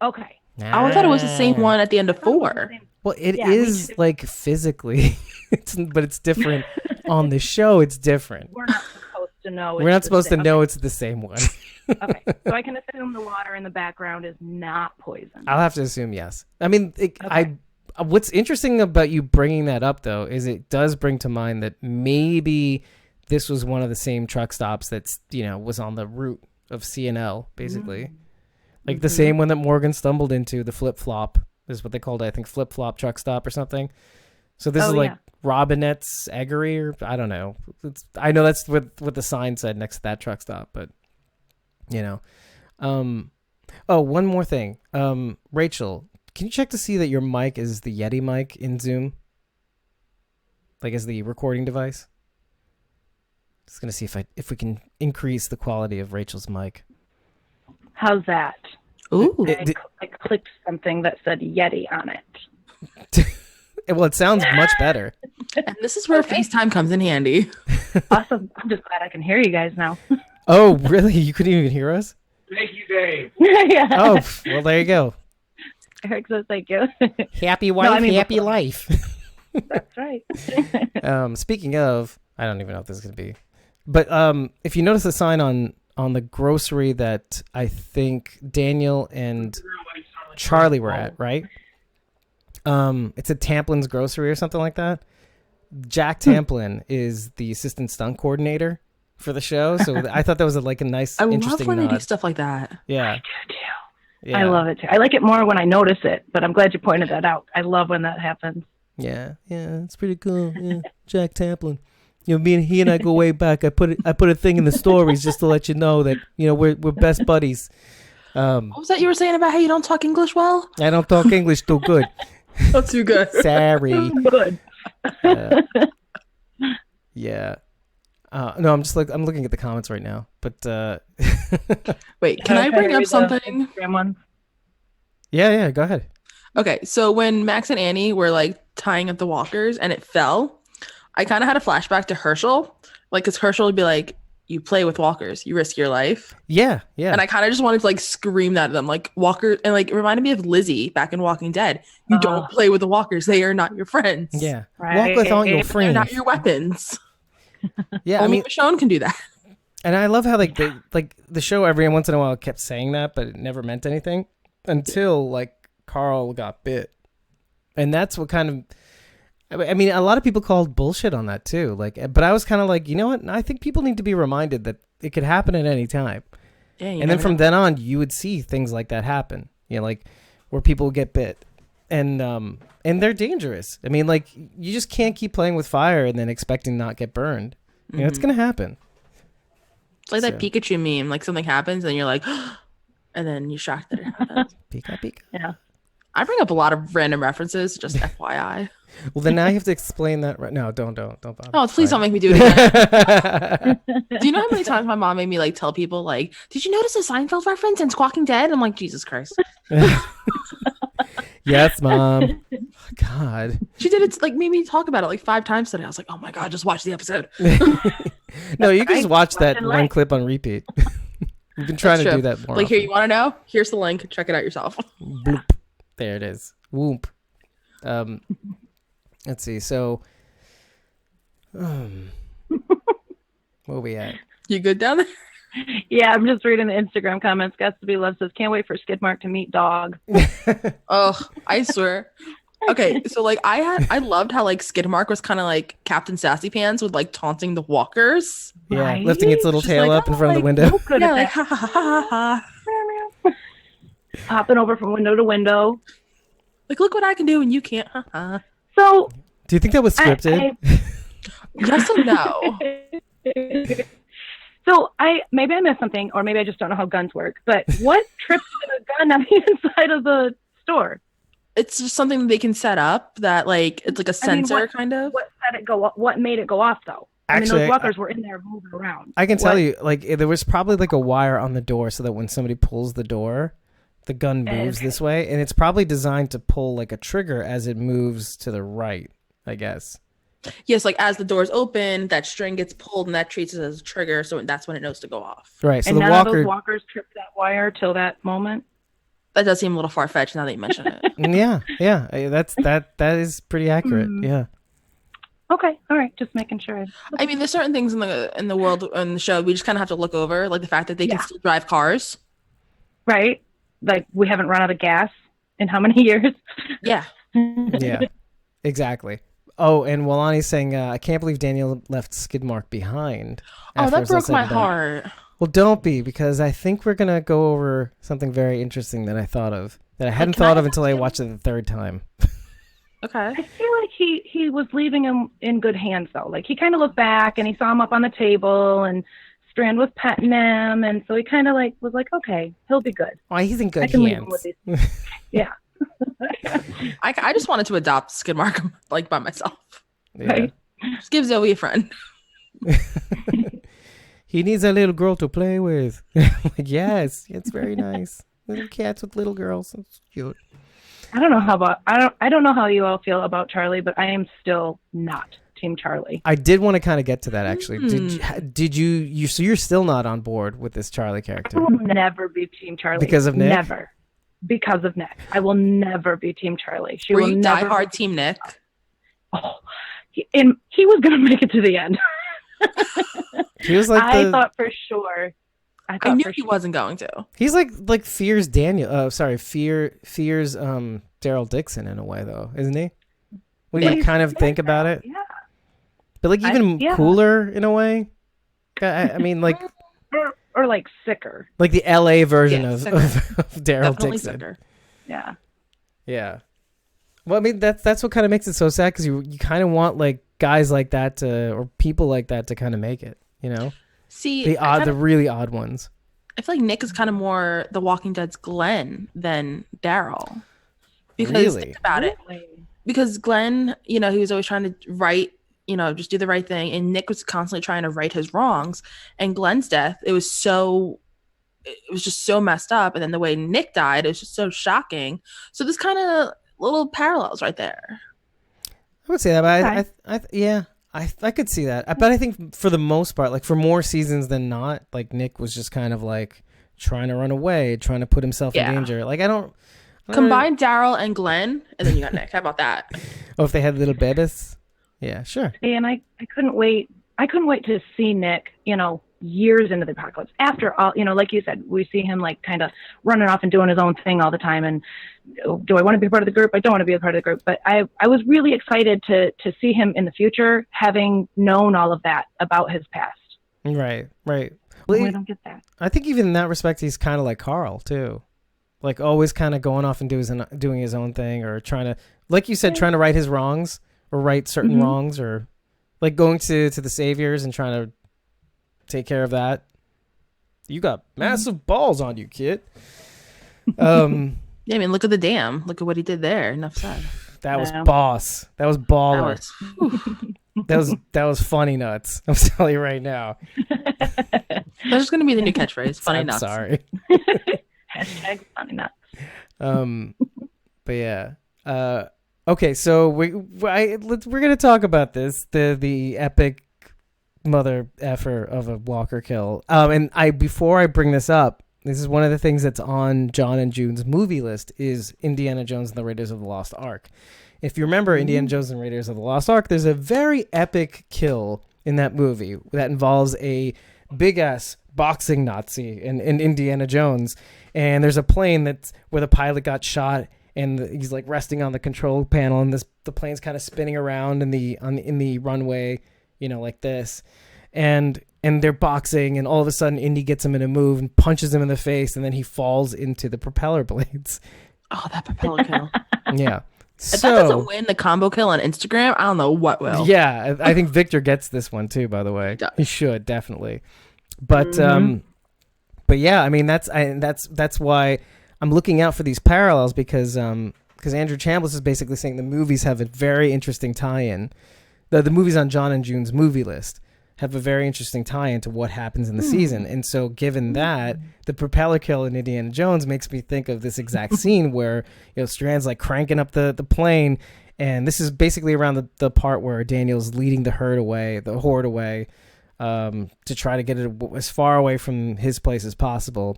Okay. I thought it was the same one at the end of 4. Well, it is like physically, but it's different on the show. It's different. We're not supposed to know. We're not supposed to know it's the same one. Okay, so I can assume the water in the background is not poison. I'll have to assume yes. I mean, what's interesting about you bringing that up, though, is it does bring to mind that maybe this was one of the same truck stops that's, was on the route of CNL, basically. Like the same one that Morgan stumbled into, the flip-flop is what they called it, I think, flip-flop truck stop or something. So this is like Robinette's Eggery, or I don't know. I know that's what the sign said next to that truck stop, but, Oh, one more thing. Rachel, can you check to see that your mic is the Yeti mic in Zoom? Like as the recording device? Just going to see if we can increase the quality of Rachel's mic. How's that? Ooh. I clicked something that said Yeti on it. Well, it sounds much better. And this is where FaceTime comes in handy. Awesome. I'm just glad I can hear you guys now. Oh, really? You couldn't even hear us? Thank you, Dave. Yeah. Oh, well, there you go. Eric says thank you. Happy wife, happy life. That's right. Speaking of, I don't even know what this is going to be. But if you notice the sign on the grocery that I think Daniel and Charlie were at, right? It's a Tamplin's Grocery or something like that. Jack Tamplin is the assistant stunt coordinator for the show, so I thought that was a nice, interesting love when nod. they do stuff like that. Yeah, Yeah. I love it too. I like it more when I notice it, but I'm glad you pointed that out. I love when that happens. Yeah, it's pretty cool. Yeah, Jack Tamplin. You know, he and I go way back. I put a thing in the stories just to let you know that we're best buddies. What was that you were saying about how you don't talk English well? I don't talk English too good. Not too good. Sorry. Good. Yeah. No, I'm looking at the comments right now. But wait, can I bring up something? Yeah, go ahead. Okay, so when Max and Annie were like tying up the walkers and it fell, I kind of had a flashback to Herschel, like because Herschel would be like, "You play with walkers, you risk your life." Yeah. And I kind of just wanted to like scream that at them, like walker, and like it reminded me of Lizzie back in Walking Dead. You don't play with the walkers; they are not your friends. Yeah, right. Walk with all your They're friends. not your weapons. Yeah, Only Michonne can do that. And I love how like the show every once in a while kept saying that, but it never meant anything until like Carl got bit, and that's what kind of. I mean, a lot of people called bullshit on that too. Like, but I was kind of like, you know what? I think people need to be reminded that it could happen at any time. Yeah, and then from then on, you would see things like that happen. Like where people get bit, and they're dangerous. I mean, like you just can't keep playing with fire and then expecting not get burned. It's gonna happen. It's like that Pikachu meme. Like something happens and you're like, and then you're shocked that it happened. Pika. Yeah. I bring up a lot of random references, just FYI. Well, then now you have to explain that. Right? No, don't bother. Oh, please don't make me do it again. Do you know how many times my mom made me like tell people like, "Did you notice a Seinfeld reference in Squawking Dead?" I'm like, Jesus Christ. Yes, Mom. God. She did it, like, made me talk about it like 5 times today. I was like, oh my God, just watch the episode. No, you can just watch that one clip on repeat. We've been trying to do that more. Like, often. here, you want to know? Here's the link. Check it out yourself. Bloop. There it is. Whoop. Let's see. So, where are we at? You good down there? Yeah, I'm just reading the Instagram comments. Got to be Love says, can't wait for Skidmark to meet Dog. Oh, I swear. Okay, so like I loved how like Skidmark was kind of like Captain Sassy Pants with like taunting the walkers. Yeah, right? lifting its little Just tail like, up in front of the window. So good Yeah, at like that. ha ha ha ha ha. Hopping over from window to window. Like, look what I can do and you can't. Ha ha. So Do you think that was scripted? Yes and no. So maybe I missed something, or maybe I just don't know how guns work. But what trips the gun on the inside of the store? It's just something that they can set up that like it's like a sensor kind of. What set it go? What made it go off though? Actually, those walkers were in there moving around. I can tell you, like there was probably like a wire on the door so that when somebody pulls the door, the gun moves this way, and it's probably designed to pull like a trigger as it moves to the right, I guess. Yes, like as the doors open, that string gets pulled and that treats it as a trigger, so that's when it knows to go off. Right. So and the none walker. of those walkers tripped that wire till that moment. That does seem a little far fetched now that you mention it. Yeah. That is pretty accurate. Yeah. Okay, all right, just making sure. I mean, there's certain things in the world in the show we just kind of have to look over, like the fact that they can still drive cars. Right, like we haven't run out of gas in how many years? Yeah. Yeah. Exactly. Oh, and Walani's saying, I can't believe Daniel left Skidmark behind. Oh, that broke my heart. heart. Well, don't be, because I think we're going to go over something very interesting that I thought of, that I hadn't thought of until I watched it the third time. Okay. I feel like he was leaving him in good hands, though. Like, he kind of looked back, and he saw him up on the table, and Strand was petting him, and so he kind of, like, was like, okay, he'll be good. Oh, he's in good I can leave him hands. with these. Yeah. I just wanted to adopt Skidmark like by myself. Yeah. Right. Just give Zoe a friend. He needs a little girl to play with. Like, yes, it's very nice. Little cats with little girls. That's cute. I don't know how you all feel about Charlie, but I am still not Team Charlie. I did want to kind of get to that, actually. Did you? So you're still not on board with this Charlie character? I will never be Team Charlie. Because of Nick? Never. Because of Nick. I will never be Team Charlie. Were you diehard Team Nick? Oh, he was going to make it to the end. He was like I thought for sure. I knew he wasn't going to. He's like fears Daniel. Fears Daryl Dixon in a way, though, isn't he? When you kind of think about it, Yeah. but like even cooler in a way. I mean, like or like sicker. Like the LA version Yeah, of sicker. of Daryl Definitely Dixon. sicker. Yeah. Yeah. Well, I mean that's what kind of makes it so sad, because you kind of want like guys like that to, or people like that to kind of make it. You know, See, the really odd ones. I feel like Nick is kind of more The Walking Dead's Glenn than Daryl. Because Really? think about it. Really? Because Glenn, he was always trying to right, just do the right thing, and Nick was constantly trying to right his wrongs. And Glenn's death, it was just so messed up. And then the way Nick died, it was just so shocking. So there's kind of little parallels right there. I would say that, but Okay. I could see that. But I think for the most part, like for more seasons than not, like Nick was just kind of like trying to run away, trying to put himself in danger. Like I don't Combine Daryl and Glenn, and then you got Nick. How about that? Oh, if they had little babies, yeah, sure. And I couldn't wait. I couldn't wait to see Nick, years into the apocalypse. After all, like you said, we see him like kind of running off and doing his own thing all the time. And do I want to be a part of the group? I don't want to be a part of the group. But I was really excited to see him in the future, having known all of that about his past. Right. Well, I don't get that. I think even in that respect, he's kind of like Carl too, like always kind of going off and doing his own thing, or trying to, like you said, trying to right his wrongs or right certain wrongs, or like going to the saviors and trying to take care of that. You got massive balls on you, kid. Yeah, I mean, look at the dam. Look at what he did there. Enough said. That was boss. That was baller. That was funny nuts. I'm telling you right now. That's just gonna be the new catchphrase. Funny I'm nuts. sorry. Hashtag funny nuts. But yeah. Okay, so we're gonna talk about this, the epic mother effer of a walker kill. And before I bring this up, this is one of the things that's on John and June's movie list is Indiana Jones and the Raiders of the Lost Ark. If you remember Indiana Jones and Raiders of the Lost Ark, there's a very epic kill in that movie that involves a big ass boxing Nazi in Indiana Jones, and there's a plane that's where the pilot got shot, and he's like resting on the control panel, and the plane's kind of spinning around in the runway, like this, and they're boxing, and all of a sudden Indy gets him in a move and punches him in the face, and then he falls into the propeller blades. Oh, that propeller kill. Yeah. If that doesn't win the combo kill on Instagram, I don't know what will. Yeah, I think Victor gets this one too, by the way. He should, definitely. But but yeah, I mean that's why I'm looking out for these parallels, because Andrew Chambliss is basically saying the movies have a very interesting tie-in. The movies on John and June's movie list have a very interesting tie-in to what happens in the season. And so given that, the propeller kill in Indiana Jones makes me think of this exact scene where, Strand's like cranking up the plane, and this is basically around the part where Daniel's leading the horde away, to try to get it as far away from his place as possible.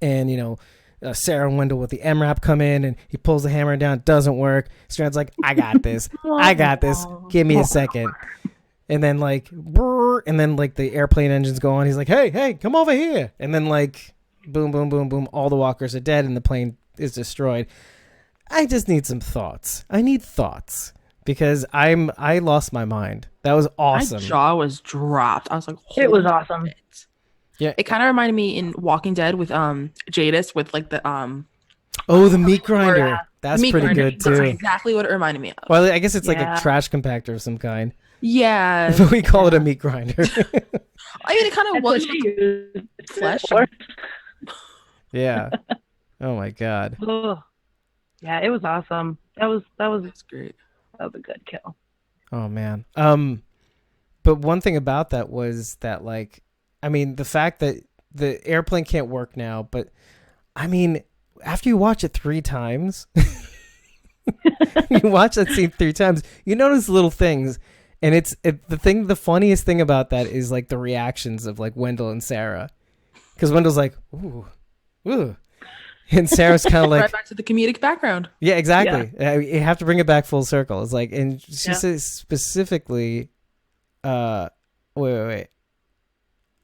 And, Sarah and Wendell with the MRAP come in, and he pulls the hammer down. It doesn't work. Strand's like, I got this. Give me a second. And then the airplane engines go on. He's like, hey, come over here. And then boom, boom, boom, boom. All the walkers are dead and the plane is destroyed. I just need some thoughts. I need thoughts because I lost my mind. That was awesome. My jaw was dropped. I was like, it was awesome. Yeah. It kind of reminded me in Walking Dead with Jadis with like the the meat grinder. That's meat pretty grinder. good too. That's exactly what it reminded me of. Well, I guess it's like a trash compactor of some kind. Yeah. But we call it a meat grinder. I mean, it kind of was flesh. Yeah. Oh my God. Yeah, it was awesome. That was great. That was a good kill. Oh man. But one thing about that was that the fact that the airplane can't work now, but after you watch it 3 times, you watch that scene 3 times, you notice little things. And the funniest thing about that is the reactions of Wendell and Sarah. Because Wendell's like, ooh. And Sarah's kind of like, right back to the comedic background. Yeah, exactly. Yeah. You have to bring it back full circle. It's and she says specifically, wait.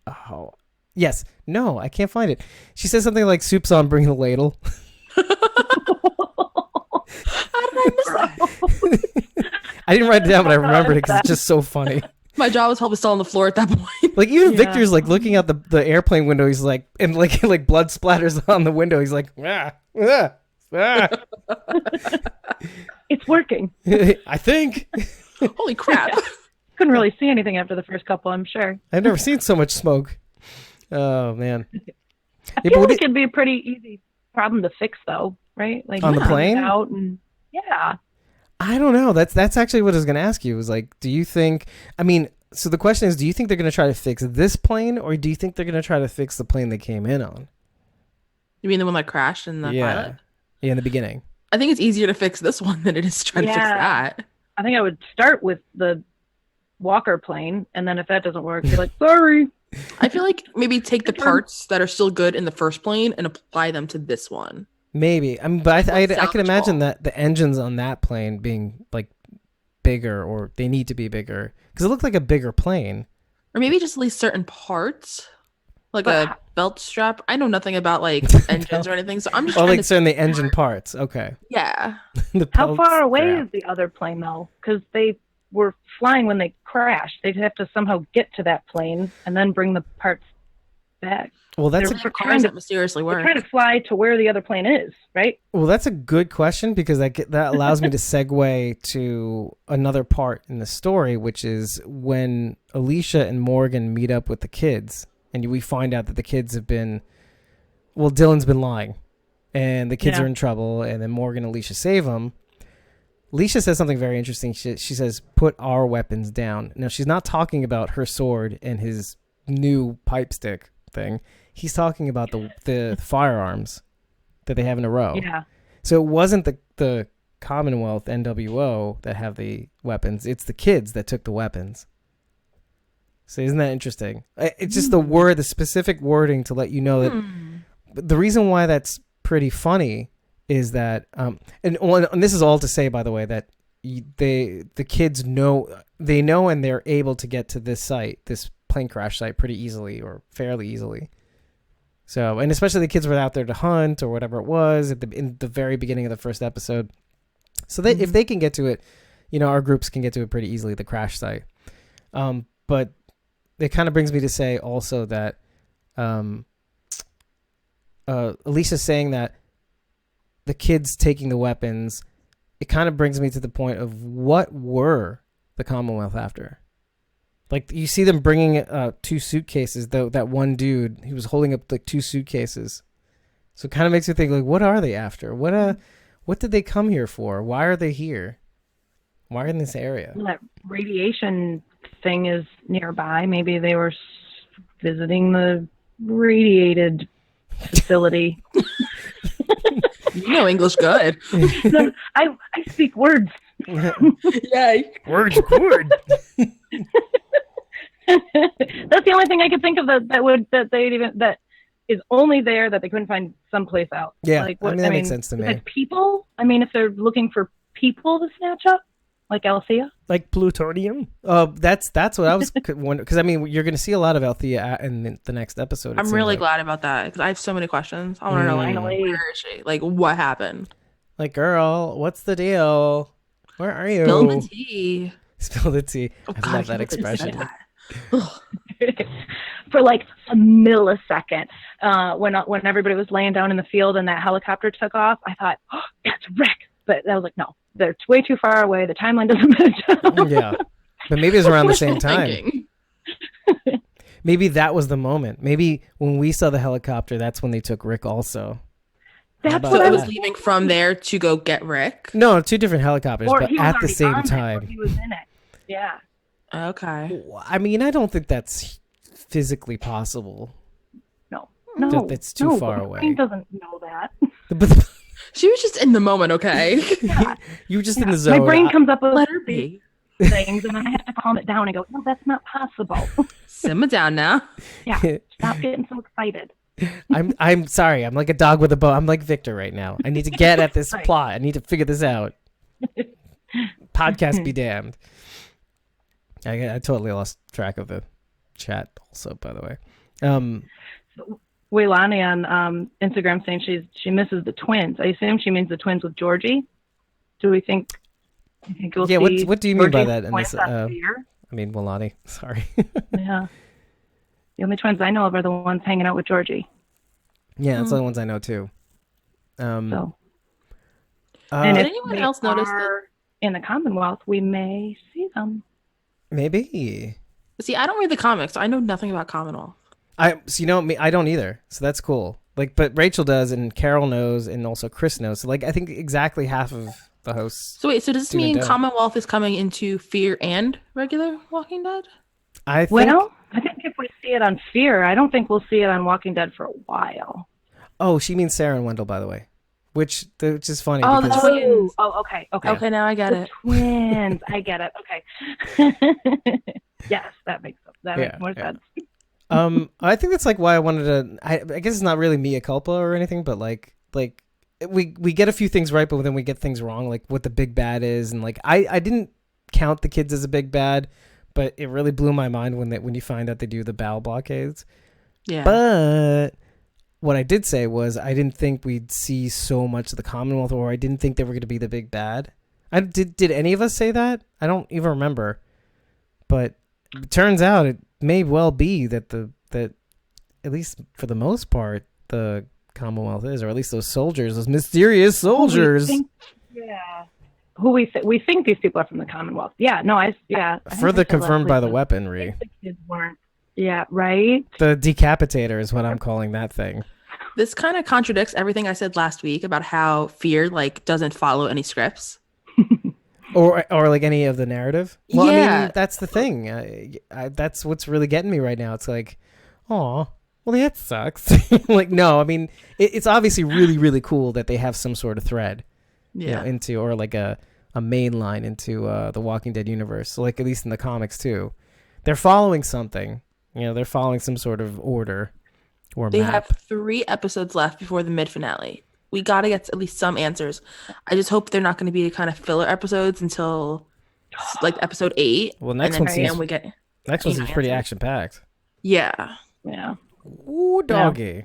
Oh, yes. No, I can't find it. She says something like, soup's on, bring the ladle. How did I miss that? I didn't write it down, but I remembered it because it's just so funny. My jaw was still on the floor at that point. Like even Victor's like looking out the airplane window. He's like, and like blood splatters on the window. He's like, ah, ah, ah. It's working. I think. Holy crap. Couldn't really see anything after the first couple, I'm sure. I've never seen so much smoke. Oh man. I feel like it'd be a pretty easy problem to fix though, right? Like on the plane? Out and, yeah. I don't know. That's actually what I was going to ask you. Was like, do you think? I mean, so the question is, do you think they're going to try to fix this plane, or do you think they're going to try to fix the plane they came in on? You mean the one that crashed in the pilot? Yeah, in the beginning. I think it's easier to fix this one than it is to try to fix that. I think I would start with the Walker plane, and then if that doesn't work, be like, sorry. I feel like maybe take the parts that are still good in the first plane and apply them to this one. Maybe. But I can imagine that the engines on that plane being like bigger, or they need to be bigger because it looked like a bigger plane. Or maybe just at least certain parts, like a belt strap. I know nothing about like engines or anything, so I'm just trying like to certain the engine parts. Okay. Yeah. How far away is the other plane though? Because they were flying when they crashed. They'd have to somehow get to that plane and then bring the parts back. Well, that's trying to mysteriously work. They're trying to fly to where the other plane is, right? Well, that's a good question because that allows me to segue to another part in the story, which is when Alicia and Morgan meet up with the kids, and we find out that the kids have been, well, Dylan's been lying, and the kids are in trouble, and then Morgan and Alicia save them. Alicia says something very interesting. She says, "Put our weapons down." Now, she's not talking about her sword and his new pipe stick thing. He's talking about the firearms that they have in a row. Yeah. So it wasn't the Commonwealth NWO that have the weapons. It's the kids that took the weapons. So isn't that interesting? It's just the specific wording to let you know that. The reason why that's pretty funny is that, and this is all to say, by the way, that the kids know and they're able to get to this site, this plane crash site, pretty easily or fairly easily. So, and especially the kids were out there to hunt or whatever it was in the very beginning of the first episode. So if they can get to it, our groups can get to it pretty easily, the crash site. But it kind of brings me to say also that Alicia's saying that the kids taking the weapons, it kind of brings me to the point of what were the Commonwealth after? Like, you see them bringing 2 suitcases, though. That one dude, he was holding up like 2 suitcases. So it kind of makes me think, like, what are they after? What did they come here for? Why are they here? Why in this area? Well, that radiation thing is nearby. Maybe they were visiting the radiated facility. You know English good. No, I speak words. Yay. Words. That's the only thing I could think of that is only there that they couldn't find someplace else. Yeah, that makes sense to me. Like people, if they're looking for people to snatch up, like Althea, like plutonium. That's what I was wondering, because you're going to see a lot of Althea in the next episode. I'm really glad about that because I have so many questions. I want to know, like, where is she? Like, what happened? Like, girl, what's the deal? Where are you? Spill the tea. Spill the tea. I love that expression. For like a millisecond, when everybody was laying down in the field and that helicopter took off, I thought, oh, that's Rick. But I was like, no, they're way too far away. The timeline doesn't match. Yeah, but maybe it was around the same time. Maybe that was the moment. Maybe when we saw the helicopter, that's when they took Rick also. That's what I was leaving from there to go get Rick. No, 2 different helicopters, but at the same time. He was in it. Yeah. Okay. I don't think that's physically possible. No. That's too far away. He doesn't know that. She was just in the moment, okay? Yeah. You were just in the zone. My brain comes up with let her be things, and I have to calm it down and go, no, that's not possible. Simmer down now. Yeah. Stop getting so excited. I'm sorry. I'm like a dog with a bone. I'm like Victor right now. I need to get at this plot. I need to figure this out. Podcast be damned. I totally lost track of the chat also, by the way. Waylani on Instagram saying she misses the twins. I assume she means the twins with Georgie. Do we think we'll see? What do you mean by that? In this, I mean, Milani. Sorry. Yeah. The only twins I know of are the ones hanging out with Georgie. Yeah, that's the only ones I know too. So. And if did anyone they else notice that? are in the Commonwealth, we may see them. Maybe. See, I don't read the comics. So I know nothing about Commonwealth. So you know me, I don't either. So that's cool. Like, but Rachel does, and Carol knows, and also Chris knows. So like, I think exactly half of the hosts. So wait, so does this do and mean don't. Commonwealth is coming into Fear and regular Walking Dead? I think. Well, I think if we see it on Fear, I don't think we'll see it on Walking Dead for a while. Oh, she means Sarah and Wendell, by the way, which is funny. Oh, because the twins. Oh, okay. Okay, now I get The it. twins. I get it. Okay. Yes, that makes more sense. I think that's like why I wanted to. I guess it's not really mea culpa or anything, but like we get a few things right, but then we get things wrong, like what the big bad is, and like I didn't count the kids as a big bad, but it really blew my mind when you find out they do the bowel blockades. Yeah. But what I did say was I didn't think we'd see so much of the Commonwealth, or I didn't think they were going to be the big bad. Did any of us say that? I don't even remember. But it turns out it may well be that that at least for the most part the Commonwealth is, or at least those soldiers, those mysterious soldiers. Who we think these people are from the Commonwealth. Yeah, no, I Further confirmed by the weaponry. The kids weren't. Yeah, right. The decapitator is what I'm calling that thing. This kind of contradicts everything I said last week about how Fear like doesn't follow any scripts. Or like any of the narrative. Well, Yeah. I mean, that's the thing. That's what's really getting me right now. It's like, oh, well, that sucks. Like, no, I mean, it's obviously really, really cool that they have some sort of thread, into, or like a main line into the Walking Dead universe. So, like, at least in the comics too, they're following something. They're following some sort of order or They map. have 3 episodes left before the mid-finale. We got to get at least some answers. I just hope they're not going to be kind of filler episodes until like episode 8. Well, next and one then seems we get pretty action packed. Yeah. Ooh, doggy.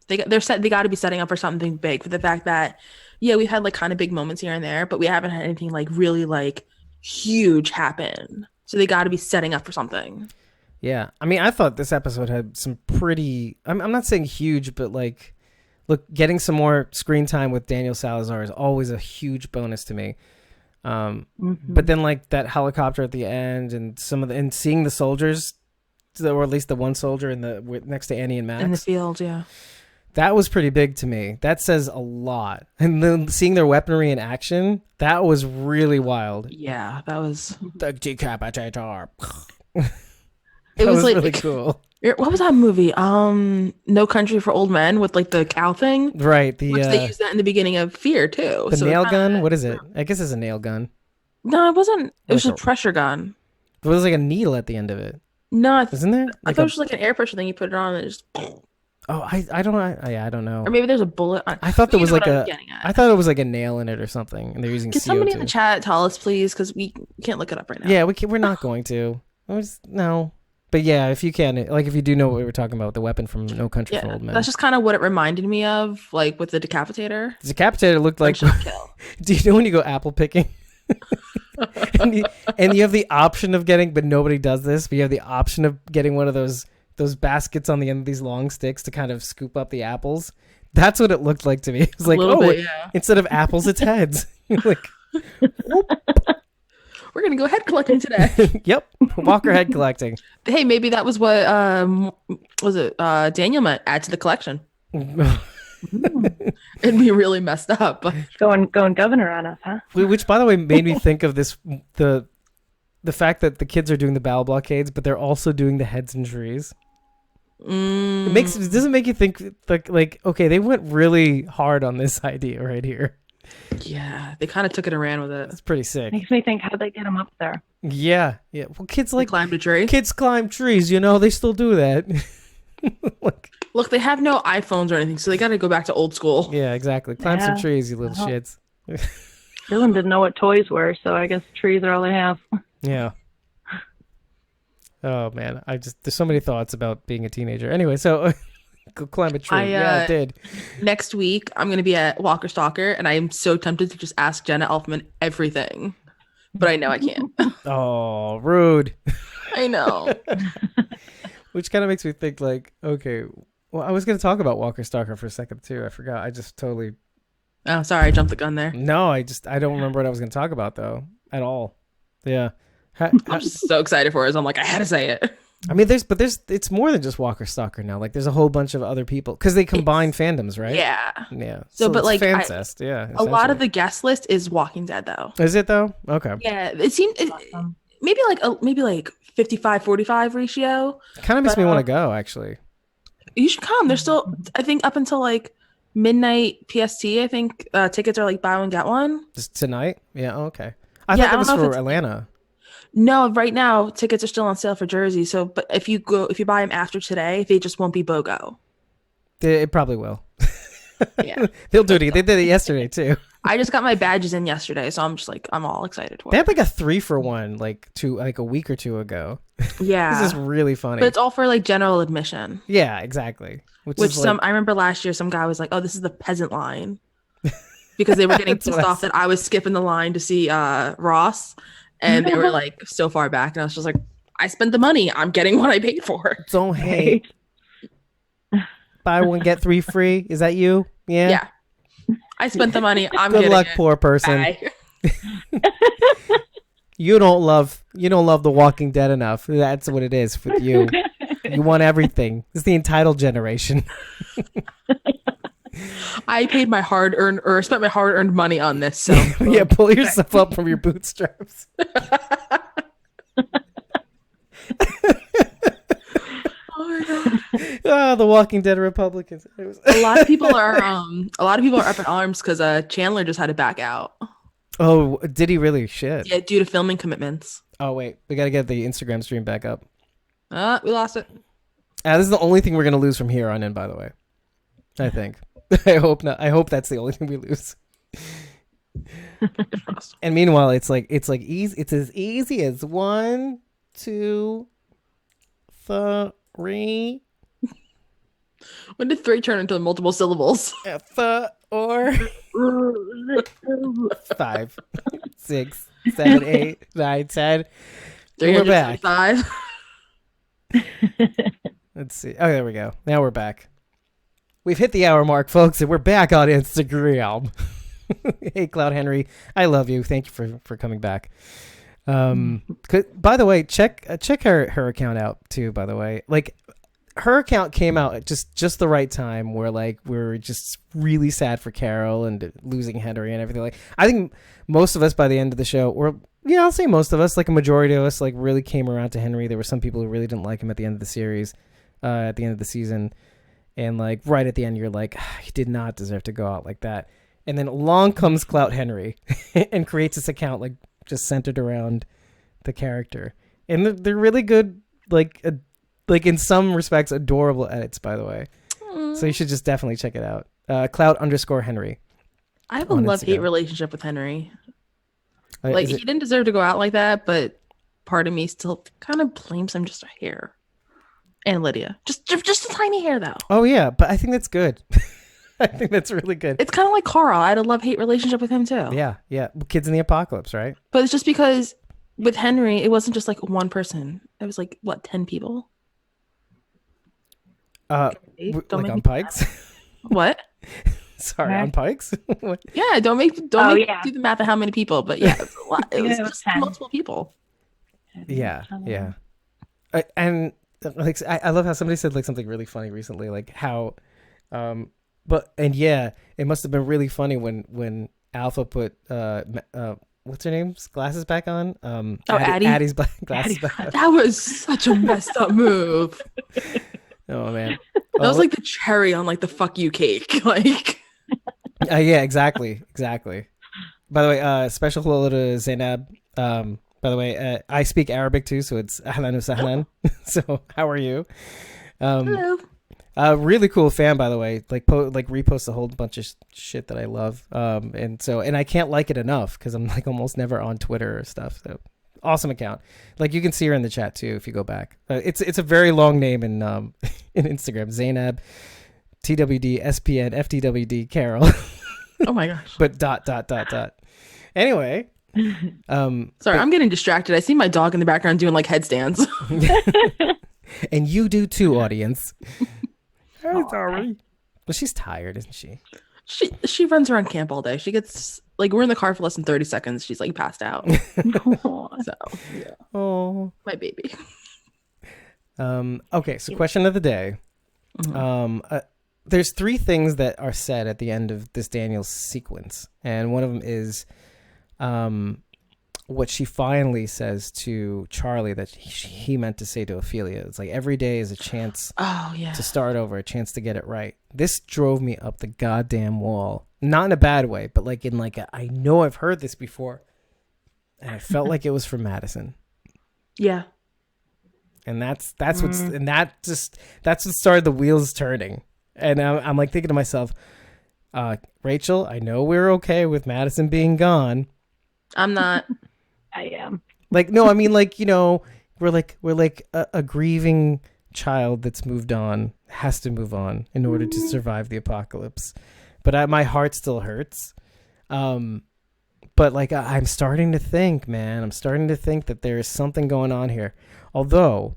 They got to be setting up for something big, for the fact that we've had like kind of big moments here and there, but we haven't had anything like really like huge happen. So they got to be setting up for something. Yeah, I mean, I thought this episode had some pretty. I'm not saying huge, but like, look, getting some more screen time with Daniel Salazar is always a huge bonus to me. But then like that helicopter at the end, and and seeing the soldiers, or at least the one soldier next to Annie and Max In the field, yeah. That was pretty big to me. That says a lot. And then seeing their weaponry in action, that was really wild. Yeah, that was The decapitator. It was like really cool. What was that movie? No Country for Old Men, with like the cow thing. Right. Which they used that in the beginning of Fear too. The nail gun? What is it? I guess it's a nail gun. No, it wasn't. It was Like just a pressure gun. There was like a needle at the end of it. No, Isn't there? I thought it was just like an air pressure thing. You put it on and it just. Oh, I don't know. I don't know. Or maybe there's a bullet. I thought there was like I thought it was like a nail in it or something, and they're using Can CO2. somebody in the chat tell us, please? Because we can't look it up right now. Yeah, we're not going to. No. But yeah, if you can, like, if you do know what we were talking about, the weapon from No Country for Old Men. That's just kind of what it reminded me of, like with the decapitator. The decapitator looked like. Kill. Do you know when you go apple picking? and you have the option of getting, but nobody does this. But you have the option of getting one of those baskets on the end of these long sticks to kind of scoop up the apples. That's what it looked like to me. It was like, instead of apples, it's heads. Like, we're gonna go head collecting today. Yep, Walker head collecting. Hey, maybe that was what was it? Daniel meant add to the collection. It'd be really messed up. But... Going governor on us, huh? Which, by the way, made me think of this the fact that the kids are doing the bowel blockades, but they're also doing the heads and trees. It doesn't make you think like okay, they went really hard on this idea right here. Yeah, they kind of took it and ran with it. It's pretty sick. Makes me think, how'd they get them up there? Yeah. Well, kids They climbed a tree. Kids climb trees, they still do that. Look, they have no iPhones or anything, so they got to go back to old school. Yeah, exactly. Climb some trees, you little shits. Dylan didn't know what toys were, so I guess trees are all they have. Yeah. Oh man, there's so many thoughts about being a teenager. Anyway, so go climb a tree. Yeah, I did. Next week, I'm going to be at Walker Stalker, and I am so tempted to just ask Jenna Elfman everything. but I know I can't. Oh, rude. I know. Which kind of makes me think like, okay, well, I was going to talk about Walker Stalker for a second too. I forgot. I just totally. Oh, sorry, I jumped the gun there. No, I don't remember what I was going to talk about though at all. Yeah. I'm just so excited for it. So I'm like, I had to say it. I mean, it's more than just Walker Stalker now. Like, there's a whole bunch of other people because they combine fandoms, right? Yeah. Yeah. So but it's like, fancest, yeah. A lot of the guest list is Walking Dead, though. Is it though? Okay. Yeah, it seemed maybe like 55-45 ratio. Kind of makes me want to go. Actually, you should come. There's still, I think, up until like midnight PST. I think tickets are like buy one get one. Just tonight? Yeah. Okay. I thought that was for Atlanta. No, right now tickets are still on sale for Jersey. So, but if you buy them after today, they just won't be BOGO. It probably will. Yeah, they'll do it. They did it yesterday too. I just got my badges in yesterday, so I'm just like, I'm all excited for it. They had like a 3-for-1 like a week or two ago. Yeah, this is really funny. But it's all for like general admission. Yeah, exactly. Which I remember last year, some guy was like, "Oh, this is the peasant line," because they were getting pissed off that I was skipping the line to see Ross. And they were like so far back, and I was just like, I spent the money. I'm getting what I paid for. Don't hate. Buy one, get 3 free. Is that you? Yeah. Yeah. I spent the money. I'm good getting luck, it. poor person. You don't love The Walking Dead enough. That's what it is with you. You want everything. It's the entitled generation. I paid my hard-earned or spent my hard-earned money on this. So yeah, pull yourself up from your bootstraps. Oh my God. Oh, the Walking Dead Republicans. A lot of people are up in arms because Chandler just had to back out. Oh, did he really? Shit. Yeah, due to filming commitments. Oh wait, we gotta get the Instagram stream back up. We lost it. This is the only thing we're gonna lose from here on in, by the way. I think. I hope not. I hope that's the only thing we lose. And meanwhile, it's easy. It's as easy as 1, 2, 3. When did 3 turn into multiple syllables? Or 5, 6, 7, 8, 9, 10. We're back. 5. Let's see. Oh, there we go. Now we're back. We've hit the hour mark, folks, and we're back on Instagram. Hey, Cloud Henry, I love you. Thank you for coming back. By the way, check her account out too. By the way, like her account came out at just the right time, where like we're just really sad for Carol and losing Henry and everything. Like I think most of us by the end of the show, or yeah, I'll say most of us, like a majority of us, like really came around to Henry. There were some people who really didn't like him at the end of the series, at the end of the season. And like right at the end, you're like, he did not deserve to go out like that. And then along comes Clout Henry and creates this account like just centered around the character. And they're really good, like in some respects, adorable edits, by the way. So you should just definitely check it out. Clout_Henry. I have a love-hate relationship with Henry. Like he didn't deserve to go out like that, but part of me still kind of blames him just a hair. And Lydia. Just a tiny hair, though. Oh, yeah. But I think that's good. I think that's really good. It's kind of like Carl. I had a love-hate relationship with him, too. Yeah, yeah. Kids in the Apocalypse, right? But it's just because with Henry, it wasn't just like one person. It was like, what, 10 people? Like on Pikes? What? Sorry, on Pikes? Yeah, don't do the math of how many people. But yeah, it was a lot. It was just 10. multiple people. Yeah, yeah. And... like I love how somebody said like something really funny recently, like how it must have been really funny when Alpha put what's her name's glasses back on, Addie's glasses back on. That was such a messed up move. Oh man, that was like the cherry on like the fuck you cake. Like yeah, exactly. By the way, special hello to Zainab. By the way, I speak Arabic too, so it's ahlan wa sahlan. So how are you? Hello. Really cool fan, by the way. Like reposts a whole bunch of shit that I love. And I can't like it enough because I'm like almost never on Twitter or stuff. So awesome account. Like you can see her in the chat too if you go back. It's a very long name in in Instagram. Zainab, TWD, SPN, FTWD, Carol. Oh my gosh. But ... Anyway. Sorry, I'm getting distracted. I see my dog in the background doing like headstands. And you do too, audience. Oh, Dorie. Well, she's tired, isn't she? She runs around camp all day. She gets like we're in the car for less than 30 seconds. She's like passed out. So yeah. Oh, My baby. Okay, so question of the day. There's 3 things that are said at the end of this Daniel sequence, and one of them is what she finally says to Charlie that he meant to say to Ofelia. It's like every day is a chance to start over, a chance to get it right. This drove me up the goddamn wall. Not in a bad way, but like in like I know I've heard this before, and I felt like it was from Madison. Yeah. And that's what started the wheels turning. And I'm like thinking to myself, Rachel, I know we're okay with Madison being gone. I'm not. I am. Like, no, I mean, like, you know, we're like a grieving child that's moved on, has to move on in order to survive the apocalypse. But my heart still hurts. But like, I'm starting to think, man, that there is something going on here. Although,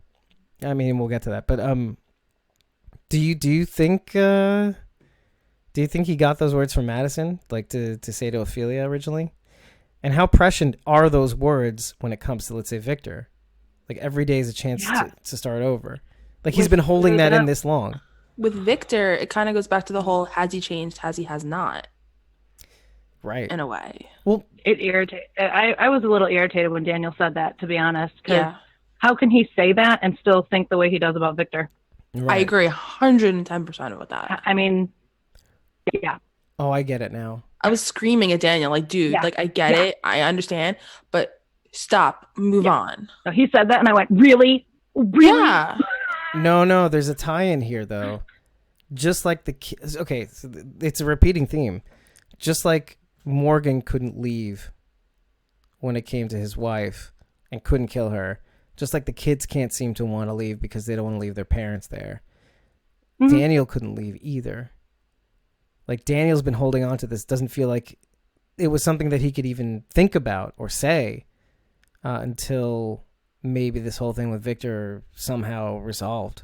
I mean, we'll get to that. But do you think he got those words from Madison, like to say to Ofelia originally? And how prescient are those words when it comes to, let's say, Victor? Like every day is a chance to start over. Like he's been holding that in this long. With Victor, it kind of goes back to the whole has he changed, has he has not. Right. In a way. Well, It irritated. I was a little irritated when Daniel said that, to be honest. Yeah. How can he say that and still think the way he does about Victor? right. I agree 110% with that. I mean, yeah. Oh, I get it now. I was screaming at Daniel, like, dude, like, I get it. I understand. But stop. Move on. So he said that, and I went, really? Really? Yeah. No, there's a tie-in here, though. Just like the kids. Okay, so it's a repeating theme. Just like Morgan couldn't leave when it came to his wife and couldn't kill her. Just like the kids can't seem to want to leave because they don't want to leave their parents there. Mm-hmm. Daniel couldn't leave either. Like Daniel's been holding on to this. Doesn't feel like it was something that he could even think about or say until maybe this whole thing with Victor somehow resolved.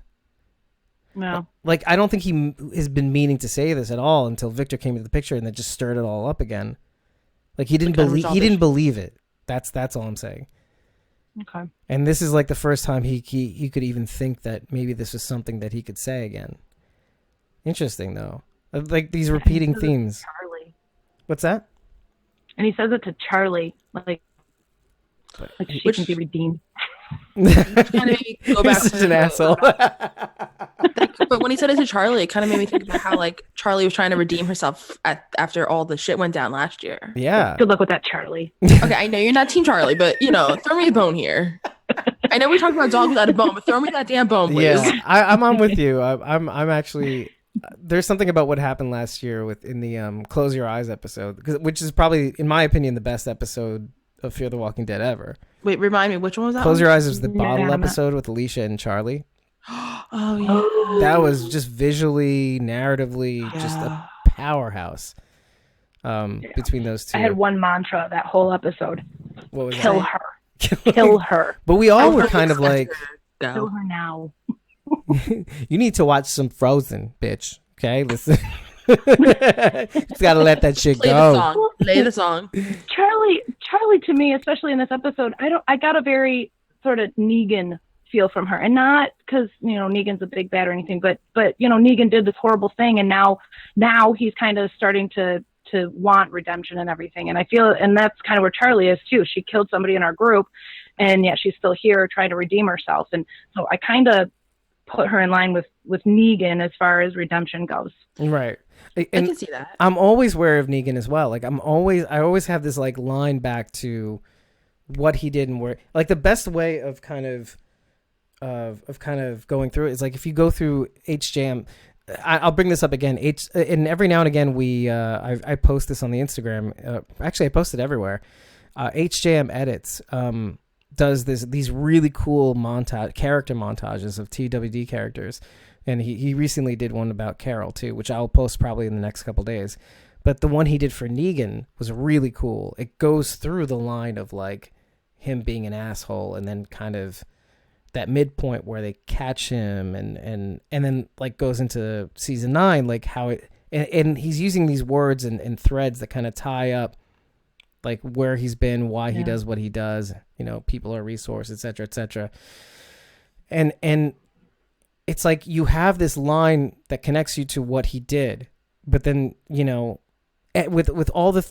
No. Like, I don't think he has been meaning to say this at all until Victor came into the picture and then just stirred it all up again. Like he didn't believe it. That's all I'm saying. Okay. And this is like the first time he could even think that maybe this was something that he could say again. Interesting though. Like these repeating themes. Charlie. What's that? And he says it to Charlie, like she can be redeemed. Kind of made me go back He's such an asshole. But when he said it to Charlie, it kind of made me think about how like Charlie was trying to redeem herself after all the shit went down last year. Yeah. Good luck with that, Charlie. Okay, I know you're not Team Charlie, but you know, throw me a bone here. I know we talked about dog without a bone, but throw me that damn bone, please. Yeah, I'm on with you. I'm actually. There's something about what happened last year in the Close Your Eyes episode, which is probably, in my opinion, the best episode of Fear the Walking Dead ever. Wait, remind me, which one was that? Close Your Eyes was the bottle episode with Alicia and Charlie. Oh yeah, that was just visually, narratively, just a powerhouse. Between those two, I had one mantra that whole episode: what was kill that? her, kill her. But we all were kind of like, kill her now. You need to watch some Frozen, bitch. Okay, listen. Just gotta let that shit go. Play the song. Charlie, to me, especially in this episode, I got a very sort of Negan feel from her, and not because Negan's a big bad or anything, but Negan did this horrible thing, and now he's kind of starting to want redemption and everything, and I feel, and that's kind of where Charlie is too. She killed somebody in our group, and yet she's still here trying to redeem herself, and so I kind of put her in line with Negan as far as redemption goes. Right. And I can see that. I'm always aware of Negan as well. Like I always have this like line back to what he did and where, like the best way of kind of going through it is like if you go through HJM. I'll bring this up again. And every now and again I post this on the Instagram. Actually, I post it everywhere. HJM Edits does these really cool character montages of TWD characters, and he recently did one about Carol too, which I'll post probably in the next couple days. But the one he did for Negan was really cool. It goes through the line of like him being an asshole, and then kind of that midpoint where they catch him, and then like goes into season 9, like how it, and he's using these words and threads that kind of tie up like where he's been, why he does what he does, you know, people are a resource, etc., etc. And it's like you have this line that connects you to what he did, but then, you know, with all the,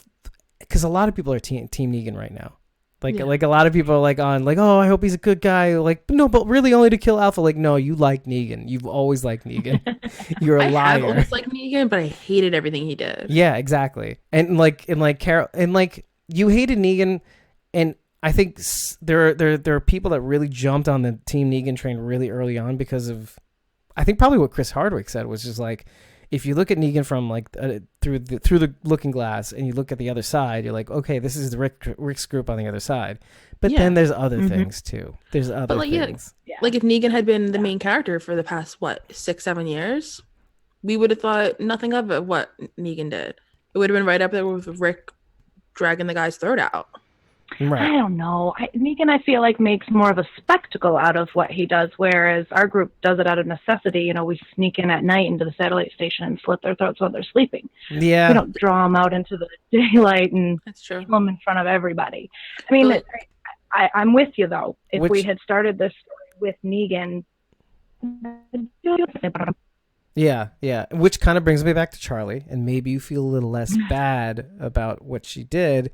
because a lot of people are team Negan right now. Like a lot of people are like on like, oh, I hope he's a good guy. Like, no, but really only to kill Alpha. Like, no, you like Negan. You've always liked Negan. You're a liar. I always liked Negan, but I hated everything he did. Yeah, exactly. And like Carol, and like you hated Negan, and I think there are people that really jumped on the Team Negan train really early on because of, I think probably what Chris Hardwick said was just like, if you look at Negan from like through the looking glass and you look at the other side, you're like, okay, this is the Rick's group on the other side. But then there's other things too. There's other things. Yeah. Like if Negan had been the main character for the past 6-7 years, we would have thought nothing of it. What Negan did, it would have been right up there with Rick dragging the guy's throat out. Right. I don't know. Negan, I feel like, makes more of a spectacle out of what he does, whereas our group does it out of necessity. You know, we sneak in at night into the satellite station and slit their throats while they're sleeping. Yeah. We don't draw them out into the daylight and kill them in front of everybody. I mean, I'm with you, though. If we had started this with Negan... Yeah. Which kind of brings me back to Charlie, and maybe you feel a little less bad about what she did.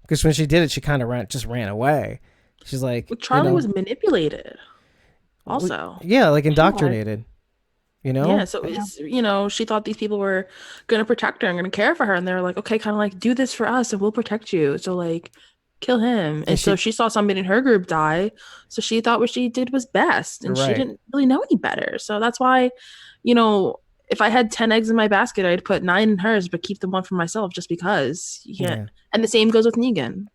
Because when she did it, she kind of ran away. She's like, well, Charlie was manipulated. Also, like indoctrinated. You know, yeah. So it's, you know, she thought these people were going to protect her and going to care for her, and they're like, okay, kind of like do this for us, and we'll protect you. So like, kill him. And so she saw somebody in her group die, so she thought what she did was best, and she didn't really know any better. So that's why, you know, if I had 10 eggs in my basket, I'd put 9 in hers, but keep the one for myself just because. Yeah. And the same goes with Negan.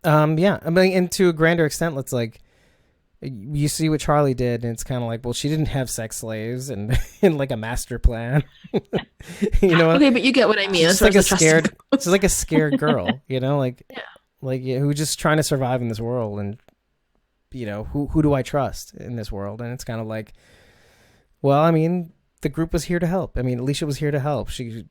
Yeah. I mean, and to a grander extent, let's like, you see what Charlie did, and it's kind of like, well, she didn't have sex slaves and like a master plan. You know? Okay, but you get what I mean. It's like she's like a scared girl, you know, like, who's just trying to survive in this world, and you know, who do I trust in this world? And it's kind of like, well, I mean, the group was here to help. I mean, Alicia was here to help. She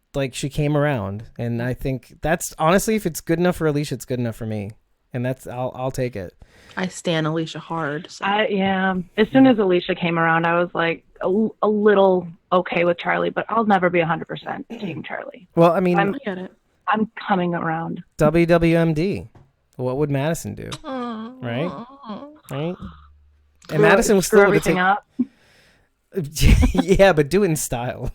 came around, and I think that's honestly, if it's good enough for Alicia, it's good enough for me, and that's I'll take it. I stan Alicia hard. So. As soon as Alicia came around, I was like a little okay with Charlie, but I'll never be 100% Team Charlie. Well, I mean, I get it. I'm coming around. WWMD. What would Madison do? Right. And Madison was still everything up. Yeah, but do it in style.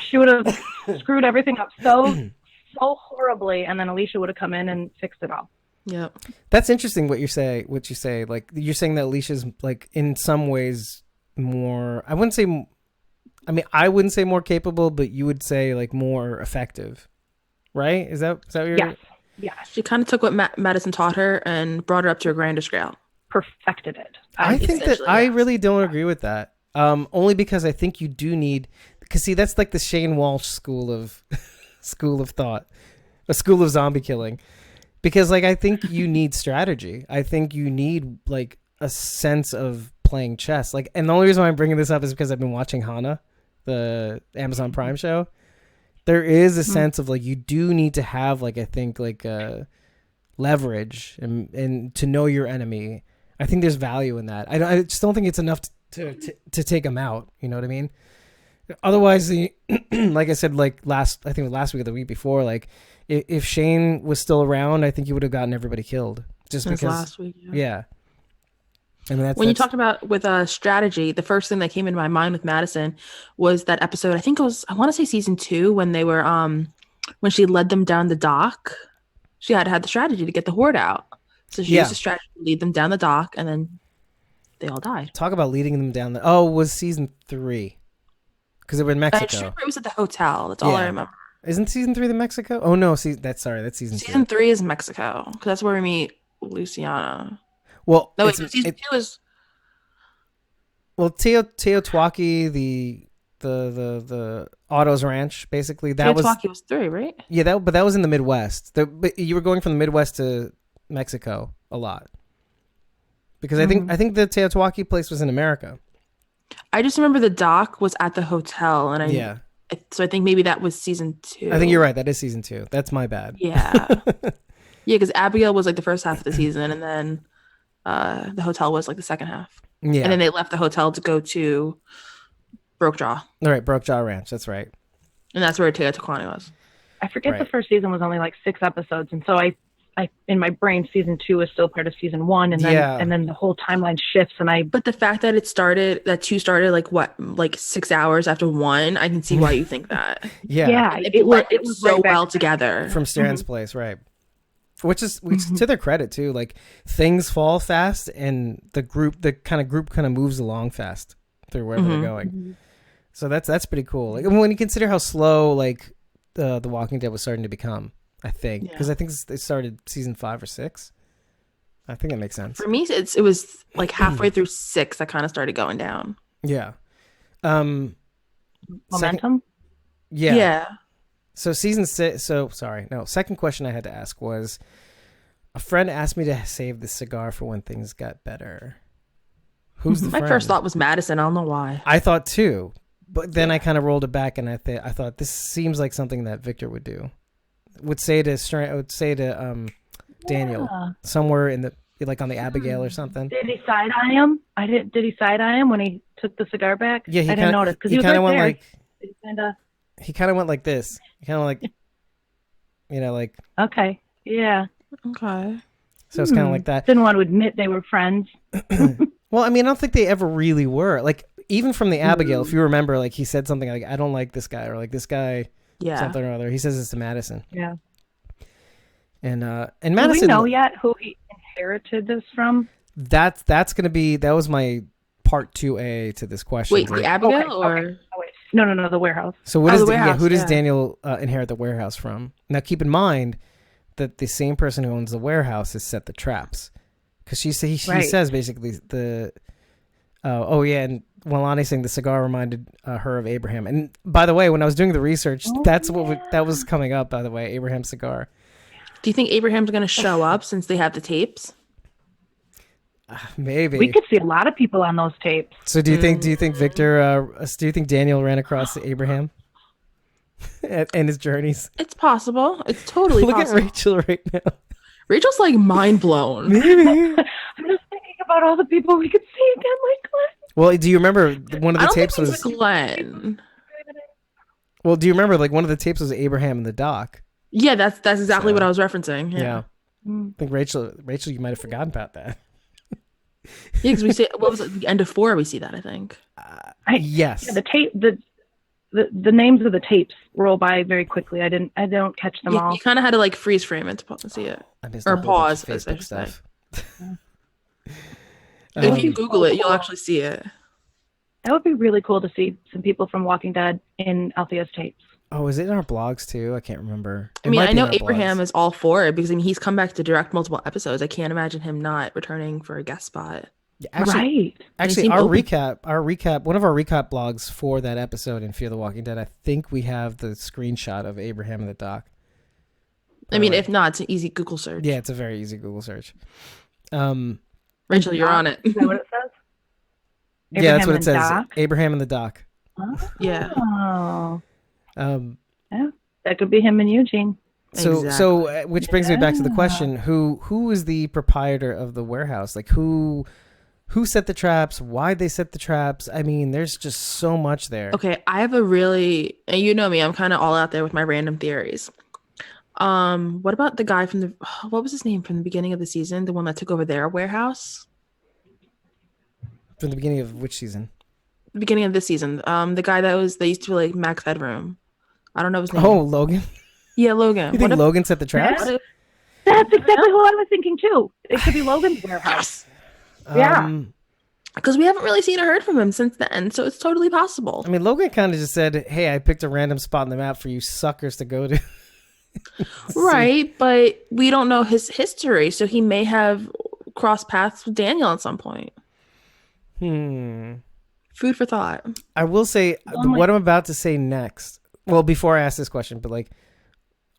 She would have screwed everything up so horribly, and then Alicia would have come in and fixed it all. Yeah, that's interesting. What you say, like you're saying that Alicia's like in some ways more. I wouldn't say more capable, but you would say like more effective, right? Is that what you're? Yeah. She kind of took what Madison taught her and brought her up to a grander scale. Perfected it. I think that I really don't agree with that. Only because I think you do need, because see, that's like the Shane Walsh school of thought, a school of zombie killing. Because like I think you need strategy. I think you need like a sense of playing chess. Like, and the only reason why I'm bringing this up is because I've been watching Hana, the Amazon Prime show. There is a sense of like you do need to have like I think like leverage and to know your enemy. I think there's value in that. I just don't think it's enough to take them out. You know what I mean? Otherwise, like I said, like last week or the week before, like if Shane was still around, I think he would have gotten everybody killed. Just because last week. Yeah. I mean, when you talked about with strategy, the first thing that came into my mind with Madison was that episode. I think it was, I want to say season 2, when they were when she led them down the dock. She had the strategy to get the horde out. So she used a strategy to lead them down the dock, and then they all died. Talk about leading them down it was season 3. Because they were in Mexico. I'm sure it was at the hotel. That's all I remember. Isn't season 3 the Mexico? Oh no, that's season 2. Season 3 is Mexico, because that's where we meet Luciana. Well, no, season 2 is. Well, Teotihuacan, the Otto's Ranch, basically. That was Teotihuacan was 3, right? yeah. But that was in the Midwest. But you were going from the Midwest to Mexico a lot because I think the Teotihuacan place was in America. I just remember the dock was at the hotel, and so I think maybe that was season 2. I think you're right. That is season 2. That's my bad. Yeah, yeah, because Abigail was like the first half of the season, and then the hotel was like the second half. Yeah, and then they left the hotel to go to Brokejaw. All right, Brokejaw Ranch. That's right. And that's where Teotihuacan was. I forget the first season was only like 6 episodes, and so I in my brain season 2 is still part of season 1, and then the whole timeline shifts. But the fact that 2 started like 6 hours after 1, I can see why you think that. Yeah, it was so right well together from Strand's place, right? Which is to their credit too. Like things fall fast, and the group kind of moves along fast through wherever they're going. So that's pretty cool. Like when you consider how slow like the Walking Dead was starting to become. I think because I think they started season 5 or 6. I think that makes sense. For me, it was like halfway through 6 that kind of started going down. Yeah. Momentum. Yeah. So season 6. Second question I had to ask was, a friend asked me to save the cigar for when things got better. Who's the friend? My first thought was Madison. I don't know why. I thought too, but then I kind of rolled it back and I thought this seems like something that Victor would do. Would say to Daniel somewhere in the like on the Abigail or something. Did he side eye him? Did he side eye him when he took the cigar back? Yeah, I didn't notice because he kind of went like. He kind of went like this. He kind of like, like. Okay. Yeah. Okay. So it's kind of like that. Didn't want to admit they were friends. Well, I mean, I don't think they ever really were. Like even from the Abigail, if you remember, like he said something like, "I don't like this guy," or like this guy. Yeah. Something or other. He says it's to Madison. Yeah. And Madison. Do we know yet who he inherited this from? That was my part 2A to this question. Wait, the Abigail or? Okay. Oh, wait. No, the warehouse. So who does Daniel inherit the warehouse from? Now keep in mind that the same person who owns the warehouse has set the traps, because he says basically and Lonnie's saying the cigar reminded her of Abraham. And by the way, when I was doing the research, that was coming up. By the way, Abraham's cigar. Do you think Abraham's going to show up since they have the tapes? Maybe we could see a lot of people on those tapes. So do you think Victor? Do you think Daniel ran across Abraham and his journeys? It's possible. It's totally possible. Look at Rachel right now. Rachel's like mind blown. Maybe. I'm just thinking about all the people we could see again, like Glenn. Well, do you remember one of the tapes was Glenn? Well, do you remember like one of the tapes was Abraham in the dock? Yeah, that's exactly what I was referencing. Yeah. I think Rachel, you might have forgotten about that. Yeah, because we see what was it, the end of 4? We see that I think. Yes. Yeah, the tape, the names of the tapes roll by very quickly. I don't catch them all. You kind of had to like freeze frame it to see it, or pause. Facebook stuff. If you Google it, you'll actually see it. That would be really cool to see some people from Walking Dead in Althea's tapes. Oh, is it in our blogs too? I can't remember. I know Abraham is all for it because he's come back to direct multiple episodes. I can't imagine him not returning for a guest spot. Yeah, actually, one of our recap blogs for that episode in Fear the Walking Dead, I think we have the screenshot of Abraham in the dock. If not, it's an easy Google search. Yeah, it's a very easy Google search. Rachel, you're on it. Is that what it says? Yeah, that's what it says. Dock? Abraham in the dock. Oh. Yeah. Yeah, that could be him and Eugene. So which brings me back to the question: who is the proprietor of the warehouse? Like who set the traps? Why'd they set the traps? I mean, there's just so much there. Okay, I have and you know me, I'm kind of all out there with my random theories. What about the guy what was his name from the beginning of the season? The one that took over their warehouse? From the beginning of which season? The beginning of this season. The guy they used to be like Mac's bedroom. I don't know his name. Oh, Logan? Yeah, Logan. You think Logan set the traps? That's exactly who I was thinking too. It could be Logan's warehouse. Yeah. Because we haven't really seen or heard from him since then, so it's totally possible. I mean, Logan kind of just said, hey, I picked a random spot on the map for you suckers to go to. Right, but we don't know his history, so he may have crossed paths with Daniel at some point. Food for thought. I will say what I'm about to say next. Well, before I ask this question, but like,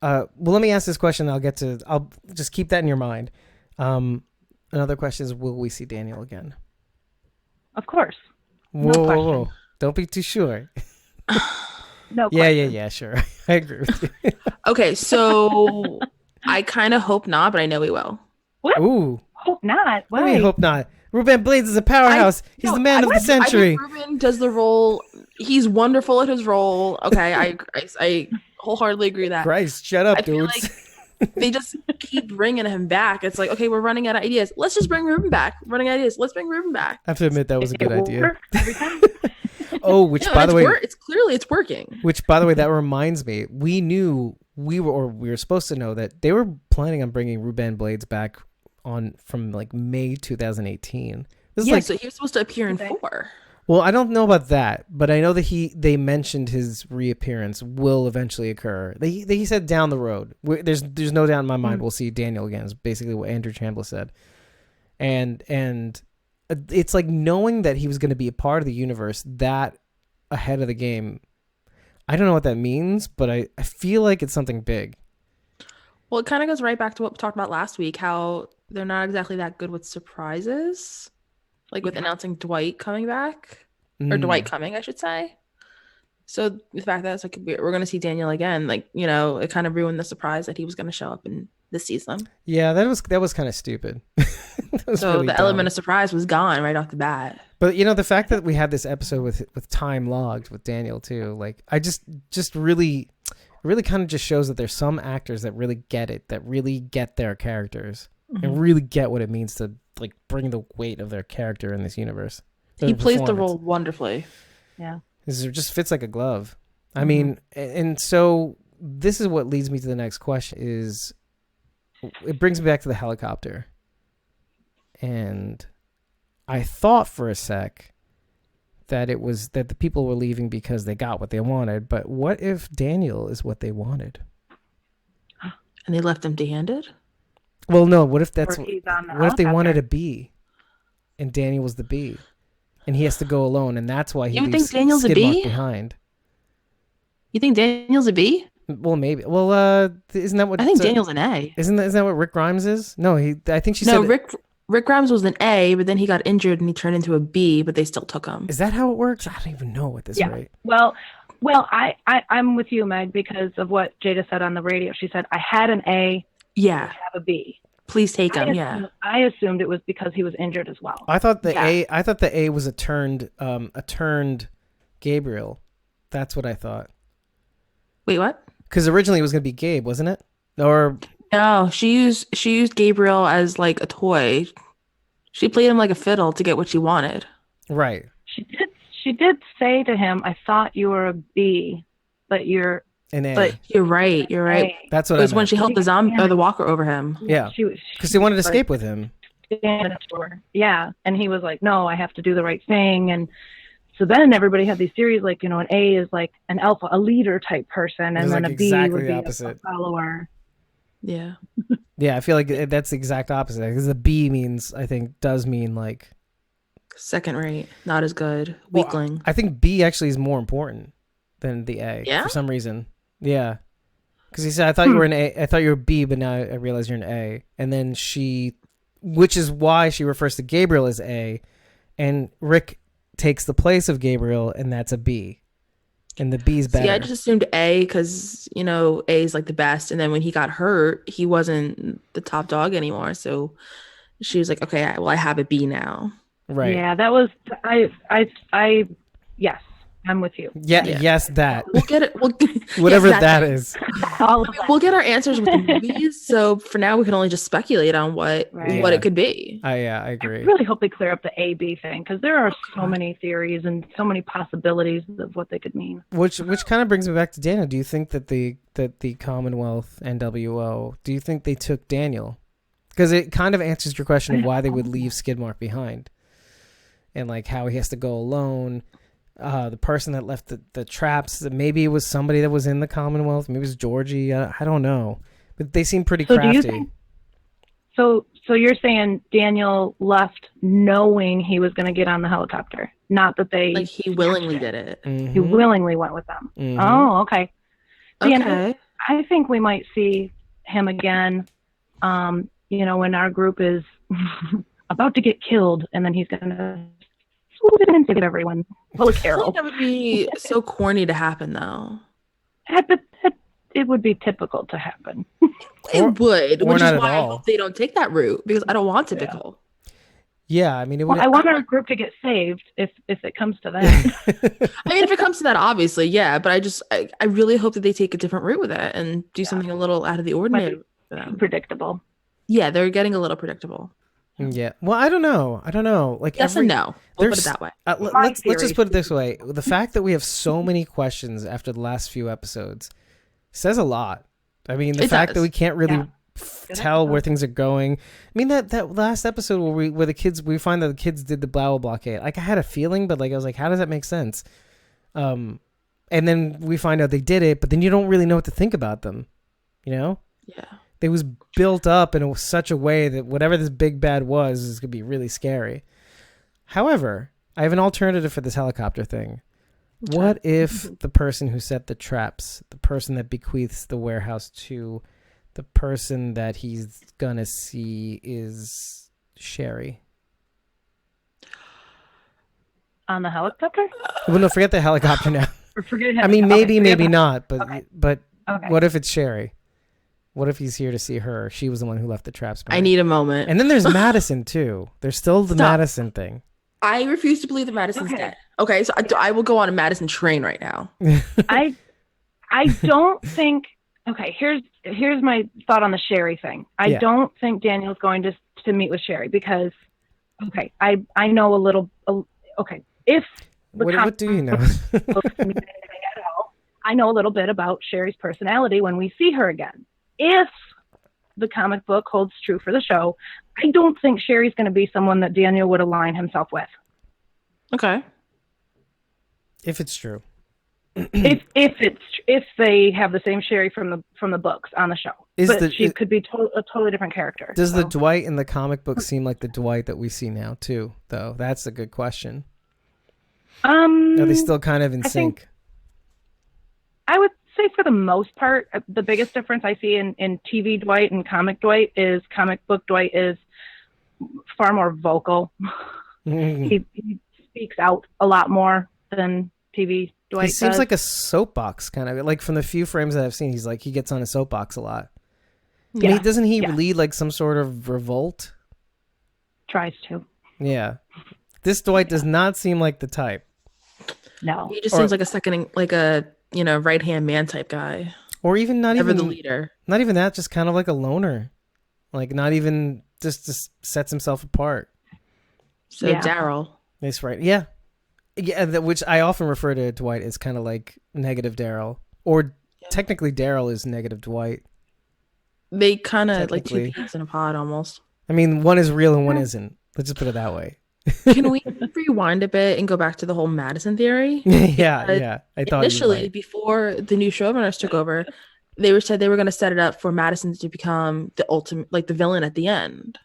well, let me ask this question. I'll just keep that in your mind. Another question is, will we see Daniel again? Of course. Whoa. Don't be too sure. No question. Yeah, sure. I agree with you. Okay, so I kind of hope not, but I know we will. What? Ooh. Hope not. What do you Why? mean, hope not? Ruben Blades is a powerhouse. He's the man of the century. I think Ruben does the role. He's wonderful at his role. Okay, I wholeheartedly agree with that. Christ, shut up, I feel dudes. like they just keep bringing him back. It's like, okay, we're running out of ideas. Let's just bring Ruben back. Running out of ideas. Let's bring Ruben back. I have to admit that was a good idea. Every time. Oh, which by the way, it's clearly working. Which by the way, that reminds me, we were supposed to know that they were planning on bringing Ruben Blades back from like May 2018. So he was supposed to appear in 4. Well, I don't know about that, but I know that they mentioned his reappearance will eventually occur. He said down the road. There's no doubt in my mind we'll see Daniel again. Is basically what Andrew Chambliss said, and it's like knowing that he was going to be a part of the universe that ahead of the game. I don't know what that means, but I feel like it's something big. Well, it kind of goes right back to what we talked about last week, how they're not exactly that good with surprises, like with announcing Dwight coming back, or Dwight coming, I should say. So the fact that it's like we're going to see Daniel again, like, you know, it kind of ruined the surprise that he was going to show up in this season. Yeah, that was kind of stupid. So really the element of surprise was gone right off the bat. But you know, the fact that we had this episode with time logged with Daniel too, like I just really kind of just shows that there's some actors that really get it, that really get their characters and really get what it means to like bring the weight of their character in this universe. He plays the role wonderfully. Yeah. It just fits like a glove. I mean, and so this is what leads me to the next question is it brings me back to the helicopter. And I thought for a sec that it was that the people were leaving because they got what they wanted. But what if Daniel is what they wanted? And they left empty-handed? Well, no. What if that's Or he's on the what if they wanted helicopter. a bee, and Daniel was the bee, and he has to go alone, and that's why he You leaves think Daniel's a Skidmark bee? behind. You think Daniel's a B? Well, maybe. Well, isn't that what I think Daniel's an A. Isn't that what Rick Grimes is? No, I think she No, said. Rick Grimes was an A, but then he got injured and he turned into a B, but they still took him. Is that how it works? I don't even know at this rate. Well, I'm with you, Meg, because of what Jada said on the radio. She said, I had an A, Yeah. I have a B. Please take him, yeah. I assumed it was because he was injured as well. I thought the A was a turned Gabriel. That's what I thought. Wait, what? Because originally it was going to be Gabe, wasn't it? Or No, she used Gabriel as like a toy. She played him like a fiddle to get what she wanted. right. She did say to him, I thought you were a B, but you're An A. But you're right. You're right. A. That's what It was I when meant. she held the zombie or the walker over him. Yeah. Because Because they wanted to escape with him. Yeah, and he was like, no, I have to do the right thing. And so then everybody had these theories, like, you know, an A is like an alpha, a leader type person, and then like a B exactly would the be a opposite. follower. Yeah. Yeah, I feel like that's the exact opposite. Because the B does mean like. Second rate. Not as good. Weakling. I think B actually is more important than the A. Yeah? For some reason. Yeah. Because he said, I thought you were an A. I thought you were a B, but now I realize you're an A. And then which is why she refers to Gabriel as A. And Rick takes the place of Gabriel, and that's a B. And the B's better. See, I just assumed A because, you know, A is like the best. And then when he got hurt, he wasn't the top dog anymore. So she was like, okay, I have a B now. Right. Yeah, that was, yes, I'm with you. Yeah. Yes, that. We'll get it. Whatever yes, that is. All of that. We'll get our answers with the movies. So for now, we can only just speculate on what Right. it could be. I I agree. really hope they clear up the A-B thing, because there are so many theories and so many possibilities of what they could mean. Which kind of brings me back to Daniel. Do you think that the Commonwealth NWO, do you think they took Daniel? Because it kind of answers your question of why they would leave Skidmark behind. And like how he has to go alone. The person that left the traps, maybe it was somebody that was in the Commonwealth. Maybe it was Georgie. I don't know. But they seem pretty So crafty. So you're saying Daniel left knowing he was going to get on the helicopter, not that they Like he willingly did it. He willingly went with them. Mhm. Oh, okay. See, and Okay. I think we might see him again. When our group is about to get killed, and then he's going to swoop in and save everyone. Well, it's I feel Carol. like that would be so corny to happen, though. It would be typical to happen. It would, or which not is at why I all. hope they don't take that route, because I don't want typical. Yeah, I mean, it would. Well, I want our group to get saved if it comes to that. I mean, if it comes to that, obviously, yeah. But I really hope that they take a different route with it and do something a little out of the ordinary for them. Predictable. Yeah, they're getting a little predictable. Yeah. Well, I don't know. Like Yes and no. We'll put it that way. Let's just put it this way: the fact that we have so many questions after the last few episodes says a lot. I mean, the fact that we can't really tell where things are going. I mean, that last episode where we find that the kids did the blah blockade. Like, I had a feeling, but like I was like, how does that make sense? And then we find out they did it, but then you don't really know what to think about them. You know? Yeah. It was built up in such a way that whatever this big bad was is going to be really scary. However, I have an alternative for this helicopter thing. What if the person who set the traps, the person that bequeaths the warehouse to the person that he's going to see is Sherry? On the helicopter? Well, no, forget the helicopter now. Or forget I mean, maybe not, but Okay. Okay. What if it's Sherry? What if he's here to see her? She was the one who left the traps behind. I need a moment. And then there's Madison too. There's still the Stop. Madison thing. I refuse to believe that Madison's dead. Okay, so I will go on a Madison train right now. I don't think. Okay, here's my thought on the Sherry thing. I don't think Daniel's going to meet with Sherry because, okay, I know a little. Okay, if What do you know? I know a little bit about Sherry's personality when we see her again. If the comic book holds true for the show, I don't think Sherry's going to be someone that Daniel would align himself with. Okay. If it's true. if they have the same Sherry from the books on the show, she could be a totally different character. Does the Dwight in the comic book seem like the Dwight that we see now too? Though that's a good question. Are they still kind of in sync? I would say for the most part, the biggest difference I see in TV Dwight and comic Dwight is comic book Dwight is far more vocal. He speaks out a lot more than TV Dwight. He seems like a soapbox kind of, like from the few frames that I've seen. He's like, he gets on a soapbox a lot. Yeah. I mean, doesn't he lead like some sort of revolt? Tries to. Yeah. This Dwight does not seem like the type. No. He just seems like a right hand man type guy. Or even not Never even the leader. Not even that, just kind of like a loner. Like not even just sets himself apart. So Daryl. That's right. Yeah. Yeah, which I often refer to Dwight as kind of like negative Daryl. Or technically Daryl is negative Dwight. They kind of like two peas in a pod almost. I mean, one is real and one isn't. Let's just put it that way. Can we rewind a bit and go back to the whole Madison theory? Yeah. I thought initially, before the new showrunners took over, they said they were going to set it up for Madison to become the ultimate, like the villain at the end.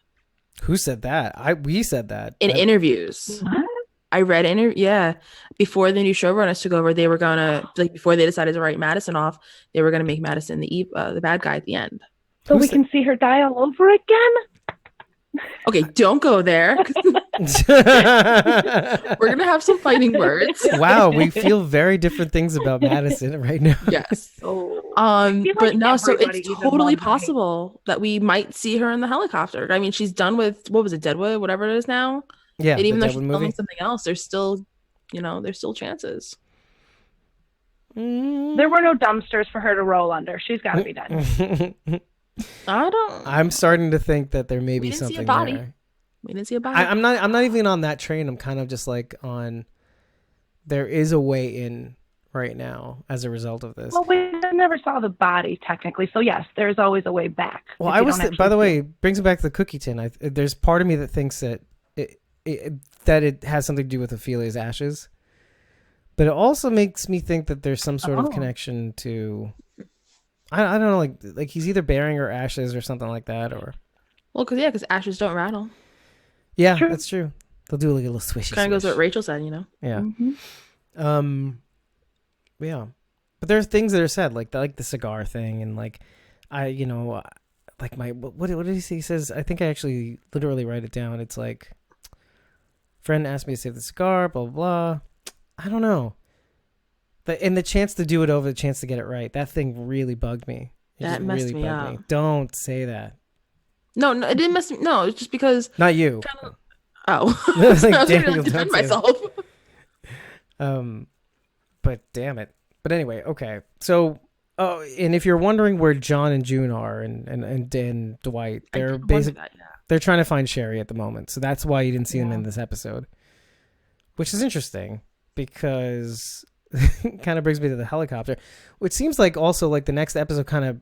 Who said that? We said that in interviews. What? I read before the new showrunners took over, they were gonna before they decided to write Madison off, they were gonna make Madison the bad guy at the end. So we can see her die all over again? Okay, don't go there. We're gonna have some fighting words. Wow, we feel very different things about Madison right now. Yes. But no, so it's totally possible that we might see her in the helicopter. I mean, she's done with Deadwood, whatever it is now. Yeah. And even though she's filming something else, there's still chances. There were no dumpsters for her to roll under. She's got to be done. I'm starting to think that there may be something there. We didn't see a body. I'm not even on that train. I'm kind of just like on. There is a way in right now as a result of this. Well, we never saw the body technically, so yes, there's always a way back. Well, by the way, brings me back to the cookie tin. There's part of me that thinks that it has something to do with Ophelia's ashes, but it also makes me think that there's some sort of connection to. I don't know, like he's either burying her ashes or something like that, or. Well, because ashes don't rattle. Yeah, True. that's true. They'll do like a little swishy. Kind of goes swish. what Rachel said, you know. Yeah. Mhm. Yeah. But there's things that are said like the cigar thing and like like my what did he say? He says, I think I actually literally write it down. It's like, friend asked me to save the cigar, blah blah blah. I don't know. And the chance to do it over the chance to get it right, that thing really bugged me. That messed me up. Don't say that. No, it didn't mess me. No, it's just because. Not you. Oh, It's like, I was Daniel, going to defend don't say myself. But damn it. But anyway, okay. So, and if you're wondering where John and June are, and Dwight, they're basically they're trying to find Sherry at the moment. So that's why you didn't see them in this episode, which is interesting because it kind of brings me to the helicopter, which seems like also like the next episode kind of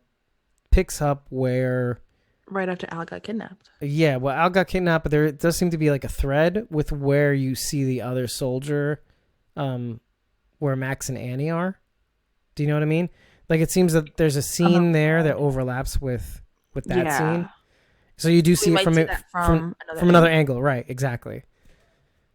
picks up where. Right after Al got kidnapped. Yeah, well, Al got kidnapped, but there does seem to be like a thread with where you see the other soldier, where Max and Annie are. Do you know what I mean? Like it seems that there's a scene there that overlaps with that scene. So you do see it from another angle, right? Exactly.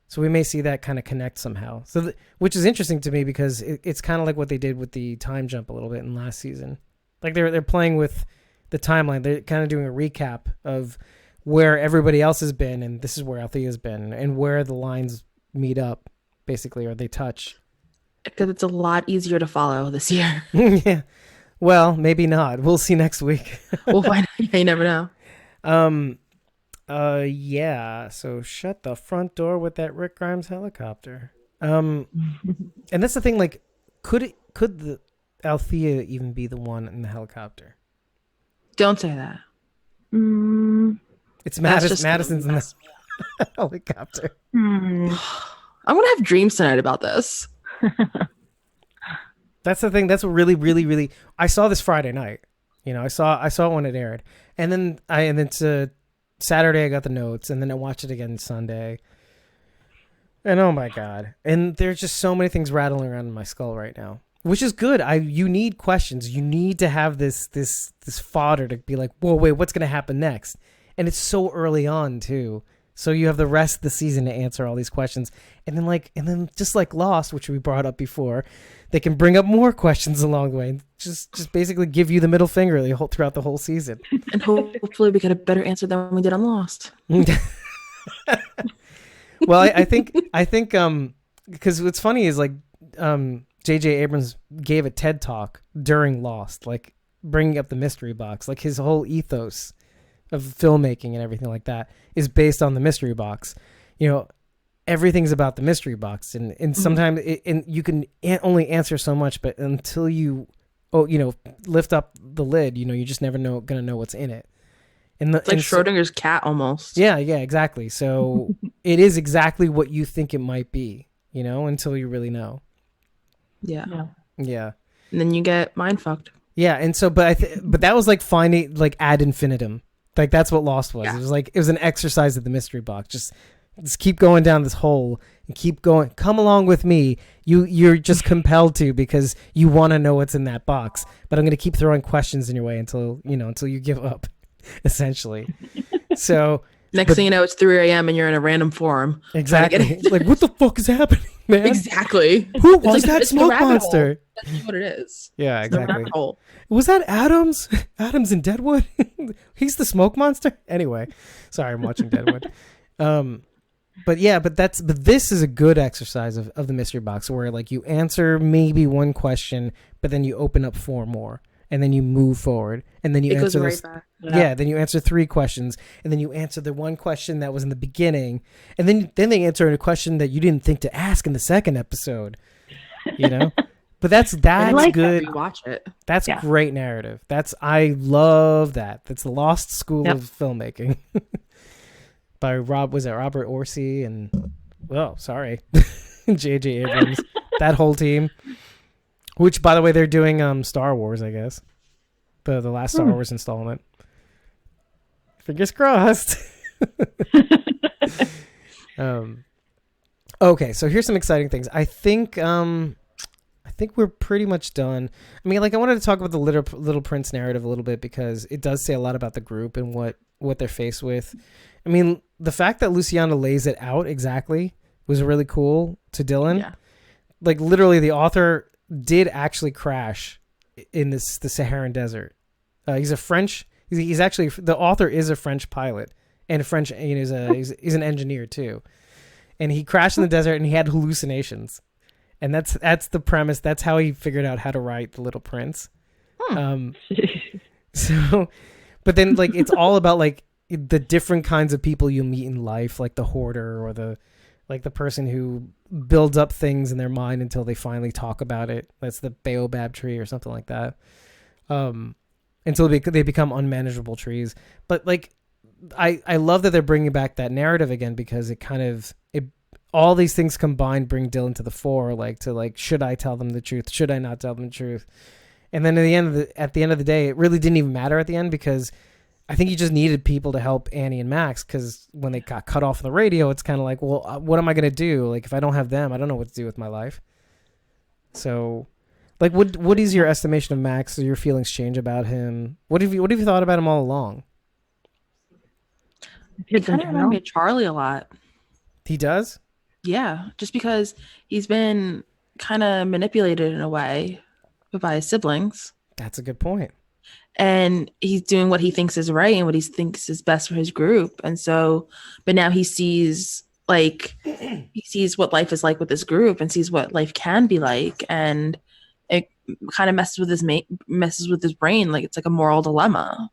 So we may see that kind of connect somehow. So which is interesting to me because it's kind of like what they did with the time jump a little bit in last season. Like they're playing with the timeline. They're kind of doing a recap of where everybody else has been, and this is where Althea's been, and where the lines meet up, basically, or they touch. Because it's a lot easier to follow this year. Yeah. Well, maybe not. We'll see next week. We'll find out. You never know. Yeah. So shut the front door with that Rick Grimes helicopter. And that's the thing. Like, could the Althea even be the one in the helicopter? Don't say that. It's Madison's in the helicopter. I'm gonna have dreams tonight about this. That's the thing. That's what really, really, really. I saw this Friday night. You know, I saw it when it aired, and then Saturday I got the notes, and then I watched it again Sunday. And oh my god! And there's just so many things rattling around in my skull right now. Which is good. You need questions. You need to have this fodder to be like, whoa, wait, what's going to happen next? And it's so early on too. So you have the rest of the season to answer all these questions. And then just like Lost, which we brought up before, they can bring up more questions along the way. And just basically give you the middle finger throughout the whole season. And hopefully we get a better answer than we did on Lost. Well, I think because what's funny is like J.J. Abrams gave a TED Talk during Lost, like bringing up the mystery box. Like his whole ethos of filmmaking and everything like that is based on the mystery box. You know, everything's about the mystery box, and sometimes you can only answer so much, but until you lift up the lid, you're just never gonna know what's in it. It's like Schrodinger's cat almost. Yeah, exactly. So it is exactly what you think it might be, until you really know. Yeah. And then you get mind fucked. Yeah, and so, but that was like finding like ad infinitum. Like that's what Lost was. Yeah. It was an exercise of the mystery box. Just keep going down this hole and keep going. Come along with me. You're just compelled to because you want to know what's in that box. But I'm going to keep throwing questions in your way until you give up, essentially. So. Next thing you know, it's 3 a.m. and you're in a random forum. Exactly. Like, what the fuck is happening, man? Exactly. Who was that smoke monster? That's what it is. Yeah, exactly. Hole. Was that Adams? Adams in Deadwood? He's the smoke monster? Anyway, sorry, I'm watching Deadwood. But this is a good exercise of the mystery box where like you answer maybe one question, but then you open up 4 more. And then you move forward, and then you answer this. Right back. Yeah, then you answer 3 questions, and then you answer the one question that was in the beginning, and then they answer a question that you didn't think to ask in the second episode. But that's like good. That. Watch it. That's great narrative. I love that. That's the Lost School of filmmaking by Robert Orsi and J.J. Abrams. That whole team. Which, by the way, they're doing Star Wars, I guess. The last Star Wars installment. Fingers crossed. Okay, so here's some exciting things. I think we're pretty much done. I mean, like I wanted to talk about the Little Prince narrative a little bit because it does say a lot about the group and what what they're faced with. I mean, the fact that Luciana lays it out exactly was really cool to Dylan. Yeah. Like literally the author did actually crash in the Saharan desert. He's a French, he's actually, the author is a French pilot and a French, he's an engineer too. And he crashed in the desert and he had hallucinations. And that's the premise. That's how he figured out how to write The Little Prince. So, but then like, it's all about like the different kinds of people you meet in life, like the hoarder or the person who builds up things in their mind until they finally talk about it. That's the baobab tree or something like that. Until they become unmanageable trees. But like, I love that they're bringing back that narrative again, because it all these things combined bring Dylan to the fore, should I tell them the truth? Should I not tell them the truth? And then at the end of the day, it really didn't even matter at the end, because I think he just needed people to help Annie and Max, because when they got cut off the radio, it's kind of like, well, what am I going to do? Like, if I don't have them, I don't know what to do with my life. So, like, what is your estimation of Max? Or your feelings change about him? What have you thought about him all along? He kind of reminded me of Charlie a lot. He does? Yeah, just because he's been kind of manipulated in a way by his siblings. That's a good point. And he's doing what he thinks is right and what he thinks is best for his group. And so, but now he sees what life is like with this group and sees what life can be like. And it kind of messes with his brain. Like, it's like a moral dilemma.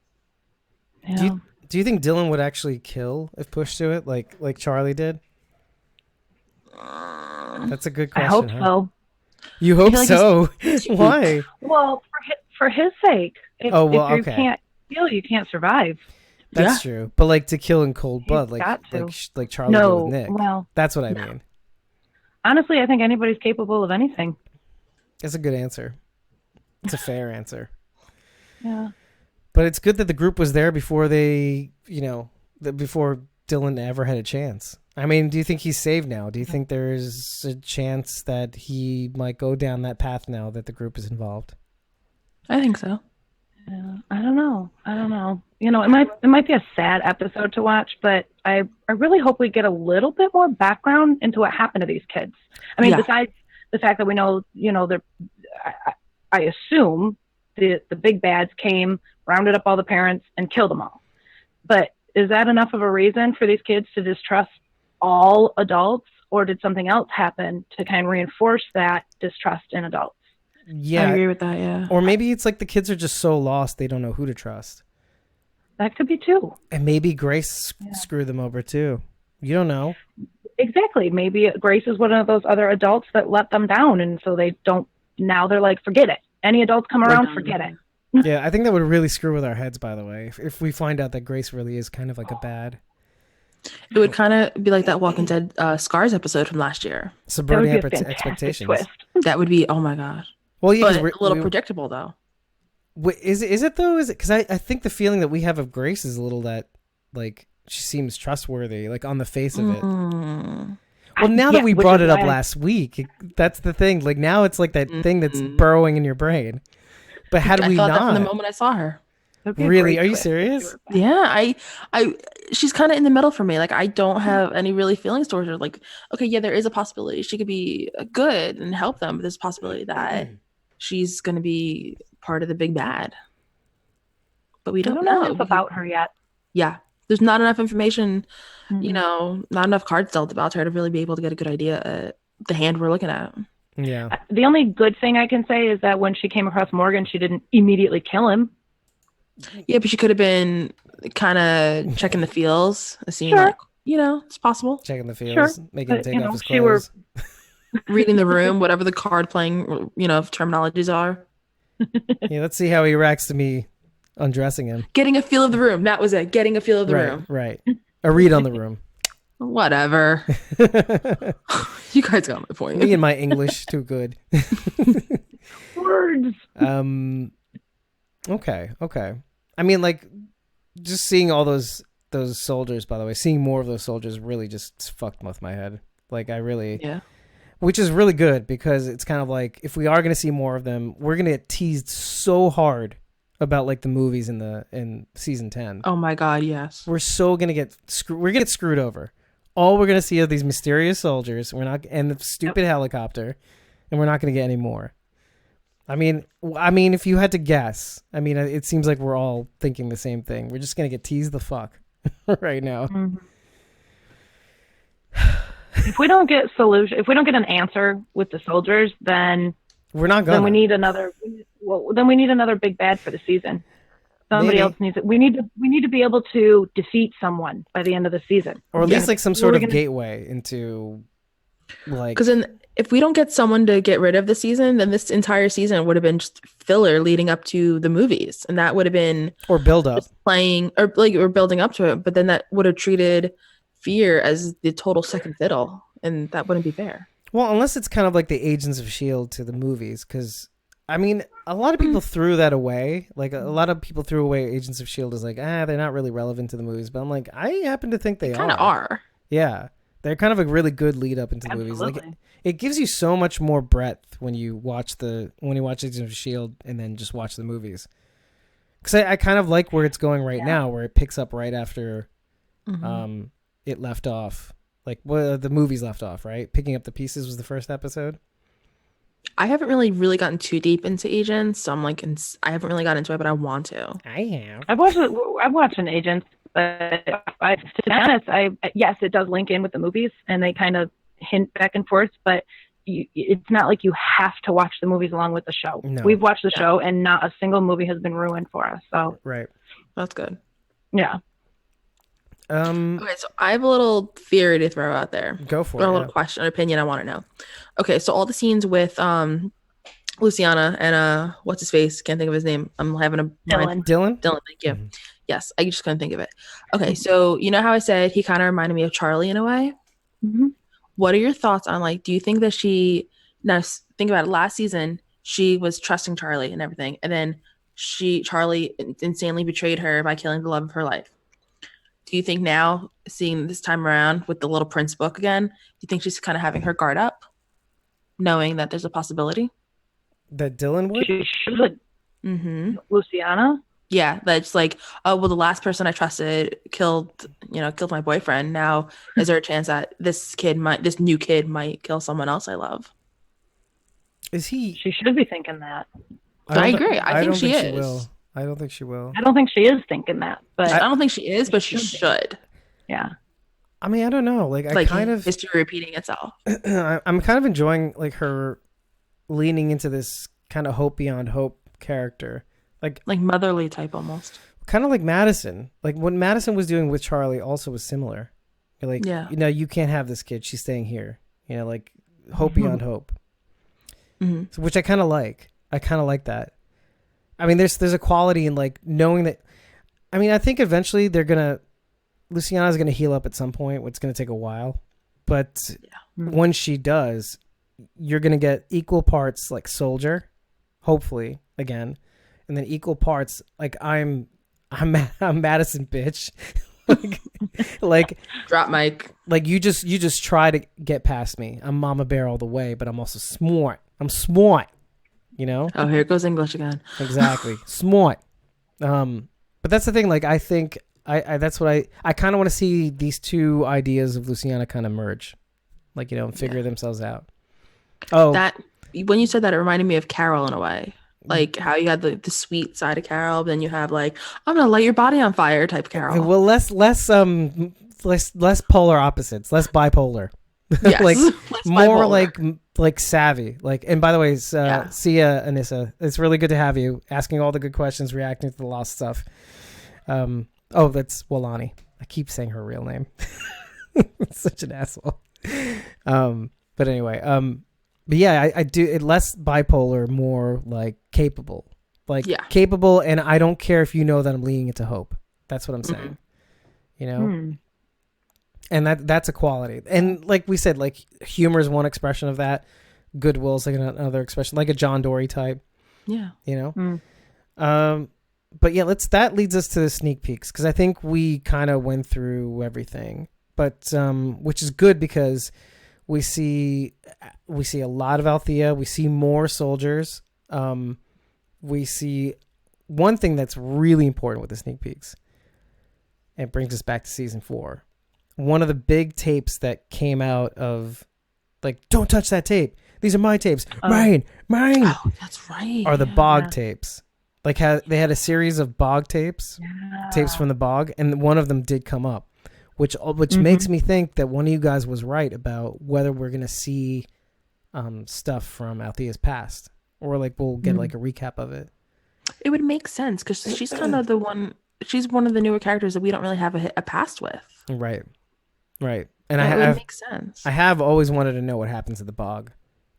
Yeah. Do you think Dylan would actually kill if pushed to it, like Charlie did? That's a good question. I hope so. You hope so? Why? Well, for his sake. If you can't kill, you can't survive. That's true. But like to kill in cold blood, like Charlie did with Nick. Well, that's what I mean. Honestly, I think anybody's capable of anything. That's a good answer. It's a fair answer. Yeah. But it's good that the group was there before before Dylan ever had a chance. I mean, do you think he's saved now? Do you think there's a chance that he might go down that path now that the group is involved? I think so. Yeah, I don't know. You know, it might be a sad episode to watch, but I really hope we get a little bit more background into what happened to these kids. I mean, besides the fact that we know, I assume the big bads came, rounded up all the parents, and killed them all. But is that enough of a reason for these kids to distrust all adults, or did something else happen to kind of reinforce that distrust in adults? Yeah, I agree with that. Yeah. Or maybe it's like the kids are just so lost they don't know who to trust. That could be too. And maybe Grace screwed them over too. You don't know. Exactly. Maybe Grace is one of those other adults that let them down, and so they don't. Now they're like, forget it. Any adults come around, forget it. Yeah, I think that would really screw with our heads. By the way, if we find out that Grace really is kind of like a bad. It would kind of be like that Walking Dead Scars episode from last year. Subverting expectations. Twist. That would be, oh my god. Well, yeah, but a little predictable though. Is it though? Is it because I think the feeling that we have of Grace is a little that like she seems trustworthy, like on the face of it. Well, now that we brought it up last week, that's the thing. Like now it's like that thing that's burrowing in your brain. But had we not? That from the moment I saw her. Really? Are you serious? Yeah, I she's kind of in the middle for me. Like I don't have any really feelings towards her. Like, okay, yeah, there is a possibility she could be good and help them, but there's a possibility that she's going to be part of the big bad. But we don't know enough about her yet. Yeah, there's not enough information, not enough cards dealt about her to really be able to get a good idea at the hand we're looking at. Yeah. The only good thing I can say is that when she came across Morgan, she didn't immediately kill him. Yeah, but she could have been kind of checking the feels, seeing like, it's possible. Checking the feels, making him take off his clothes. Reading the room, whatever the card playing, terminologies are. Yeah, let's see how he reacts to me undressing him. Getting a feel of the room. That was it. Getting a feel of the room. Right. A read on the room. Whatever. You guys got my point. Me and my English too good. Words. Okay. I mean, like, just seeing all those soldiers, by the way, seeing more of those soldiers really just fucked with my head. Like, which is really good because it's kind of like, if we are going to see more of them, we're going to get teased so hard about like the movies in season 10. Oh my God, yes. We're so gonna get screwed over. All we're gonna see are these mysterious soldiers. And the stupid helicopter, and we're not gonna get any more. I mean, if you had to guess, it seems like we're all thinking the same thing. We're just gonna get teased the fuck right now. Mm-hmm. If we don't get an answer with the soldiers, then we're not going. Then we need another. Then we need another big bad for the season. Somebody else needs it. We need to be able to defeat someone by the end of the season, or at least like some sort of gateway into like. Because if we don't get someone to get rid of the season, then this entire season would have been just filler leading up to the movies, and that would have been or build up playing or building up to it. But then that would have treated Fear as the total second fiddle, and that wouldn't be fair. Well, unless it's kind of like the Agents of S.H.I.E.L.D. to the movies, because a lot of people threw that away. Like a lot of people threw away Agents of S.H.I.E.L.D. as like, they're not really relevant to the movies. But I'm like, I happen to think they kind of are. Yeah, they're kind of a really good lead up into the movies. Like it gives you so much more breadth when you watch Agents of S.H.I.E.L.D. and then just watch the movies. Because I kind of like where it's going right now, where it picks up right after it left off. Like the movies left off, right? Picking up the pieces was the first episode. I haven't really gotten too deep into Agents, so I'm like, I haven't really gotten into it, but I want to. I have. I've watched an Agents, but to be honest, yes, it does link in with the movies, and they kind of hint back and forth, but it's not like you have to watch the movies along with the show. No. We've watched the show, and not a single movie has been ruined for us. So right, that's good. Yeah. Okay, so I have a little theory to throw out there. Go for it. A little question, opinion I want to know. Okay, so all the scenes with Luciana and what's his face? Can't think of his name. I'm having a Dylan. Thank you. Yes, I just couldn't think of it. Okay, so you know how I said he kind of reminded me of Charlie in a way. Mm-hmm. What are your thoughts on do you think that now think about it, last season she was trusting Charlie and everything, and then Charlie insanely betrayed her by killing the love of her life. Do you think now, seeing this time around with the Little Prince book again, do you think she's kind of having her guard up, knowing that there's a possibility that Dylan would? She should. Mm-hmm. Luciana. Yeah, that's like, oh well, the last person I trusted killed my boyfriend. Now, is there a chance that this new kid might kill someone else I love? Is he? She should be thinking that. I agree. I think she is. I don't think she will. I don't think she is thinking that, but I don't think she is, but she should. Yeah. I don't know. I kind of history repeating itself. I'm kind of enjoying her leaning into this kind of hope beyond hope character, like motherly type almost. Kind of like Madison. Like what Madison was doing with Charlie also was similar. You can't have this kid. She's staying here. Hope beyond hope. Mm-hmm. So, which I kind of like. I kind of like that. There's a quality in knowing that. I think eventually Luciana's gonna heal up at some point. It's gonna take a while, but when she does, you're gonna get equal parts soldier, hopefully again, and then equal parts I'm Madison bitch. Drop mic. You just try to get past me. I'm Mama Bear all the way, but I'm also smart. I'm smart. Oh, here goes English again. Exactly. Smart. But that's the thing. I think that's what I kind of want to see these two ideas of Luciana kind of merge, and figure themselves out. Oh, that when you said that, it reminded me of Carol in a way, how you had the sweet side of Carol, then you have I'm gonna light your body on fire type Carol. Well, less polar opposites, less bipolar. Yes. More savvy. And by the way, see ya, Anissa. It's really good to have you asking all the good questions, reacting to the lost stuff. That's Walani. I keep saying her real name. Such an asshole. But anyway, but yeah, I do it less bipolar, more capable. Capable, and I don't care if that I'm leaning into hope. That's what I'm saying. And that's a quality. And like we said, humor is one expression of that. Goodwill is another expression, like a John Dorie type. Yeah. But yeah, that leads us to the sneak peeks, because I think we kind of went through everything, but which is good because we see a lot of Althea. We see more soldiers. We see one thing that's really important with the sneak peeks, and it brings us back to season 4. One of the big tapes that came out of, like, don't touch that tape. These are my tapes. Mine. Oh, that's right. Are the bog tapes. Like, they had a series of bog tapes, tapes from the bog, and one of them did come up, which makes me think that one of you guys was right about whether we're going to see stuff from Althea's past, or like we'll get like a recap of it. It would make sense because she's kind of she's one of the newer characters that we don't really have a past with. Right. And it would make sense. I have always wanted to know what happens at the bog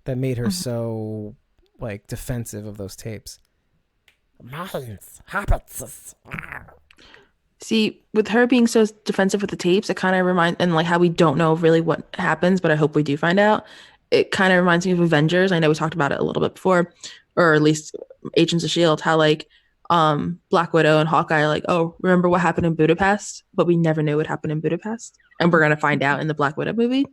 that made her so like defensive of those tapes. See, with her being so defensive with the tapes, it kind of reminds, and like how we don't know really what happens, but I hope we do find out. It kind of reminds me of Avengers. I know we talked about it a little bit before, or at least Agents of S.H.I.E.L.D., how like Black Widow and Hawkeye are like, oh, remember what happened in Budapest? But we never knew what happened in Budapest. And we're going to find out in the Black Widow movie.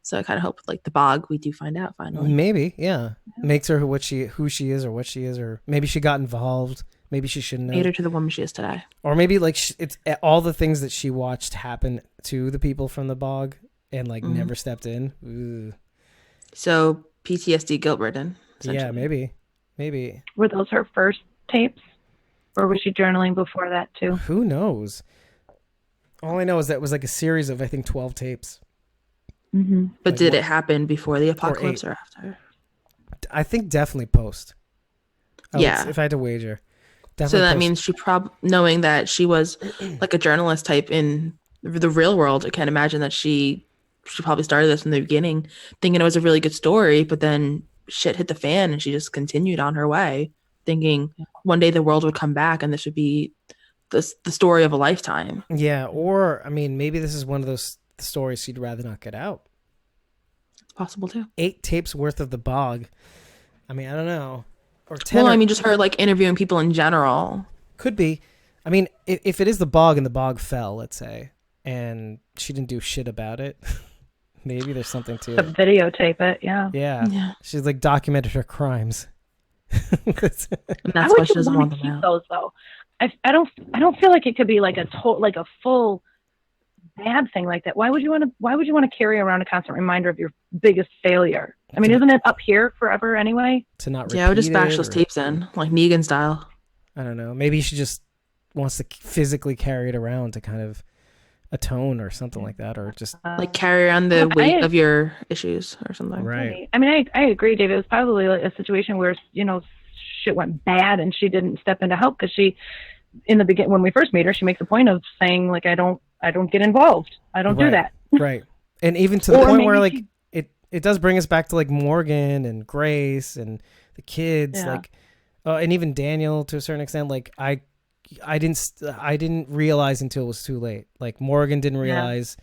So I kind of hope like the bog, we do find out finally. Maybe, yeah. Makes her who she is, or what she is, or maybe she got involved. Maybe she shouldn't have. Made her to the woman she is today. Or maybe like it's all the things that she watched happen to the people from the bog and like never stepped in. Ooh. So PTSD guilt ridden. Yeah, maybe. Were those her first tapes? Or was she journaling before that too? Who knows? All I know is that it was like a series of, I think, 12 tapes. Mm-hmm. But like did it happen before the apocalypse or after? I think definitely post. If I had to wager. So that means she knowing that she was like a journalist type in the real world, I can't imagine that she probably started this from the beginning thinking it was a really good story, but then shit hit the fan and she just continued on her way thinking one day the world would come back and this would be the story of a lifetime. Yeah, or I mean, maybe this is one of those stories she'd rather not get out. It's possible too. 8 tapes worth of the bog. I mean, I don't know. Or 10. Well, I mean, just her like interviewing people in general. Could be. I mean, if it is the bog and the bog fell, let's say, and she didn't do shit about it, maybe there's something to it. Videotape it, yeah. Yeah. She's like documented her crimes. And that's why she doesn't want them out. Those though. I don't feel like it could be like a full bad thing like that. Why would you want to carry around a constant reminder of your biggest failure? I mean, isn't it up here forever anyway? To not repeat I would just bash those or, tapes in, like Negan style. I don't know. Maybe she just wants to physically carry it around to kind of atone or something like that, or just like carry around the weight of your issues or something. Right. I mean, I agree, David. It was probably like a situation where, shit went bad and she didn't step in to help because she, in the beginning, when we first meet her, she makes a point of saying like, I don't get involved. I don't do that. Right. And even to the point where like it does bring us back to like Morgan and Grace and the kids, like, and even Daniel to a certain extent. Like I didn't realize until it was too late. Like Morgan didn't realize,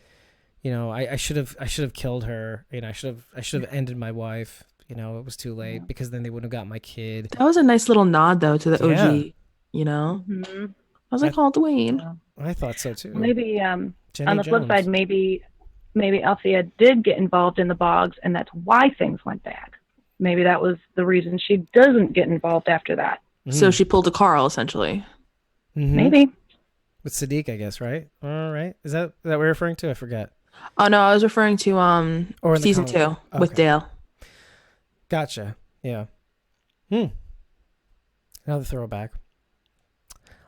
I should have killed her. I should have ended my wife. It was too late because then they wouldn't have got my kid. That was a nice little nod though to the OG. Mm-hmm. I was like, oh, Dwayne. I thought so too. Maybe on the flip Jones. side, maybe Althea did get involved in the bogs, and that's why things went bad. Maybe that was the reason she doesn't get involved after that. So she pulled a Carl essentially. Mm-hmm. Maybe with Sadiq, I guess. Right? All right. Is that what we're referring to? I forget. Oh no, I was referring to season 2 with Dale. Gotcha. Yeah. Another throwback.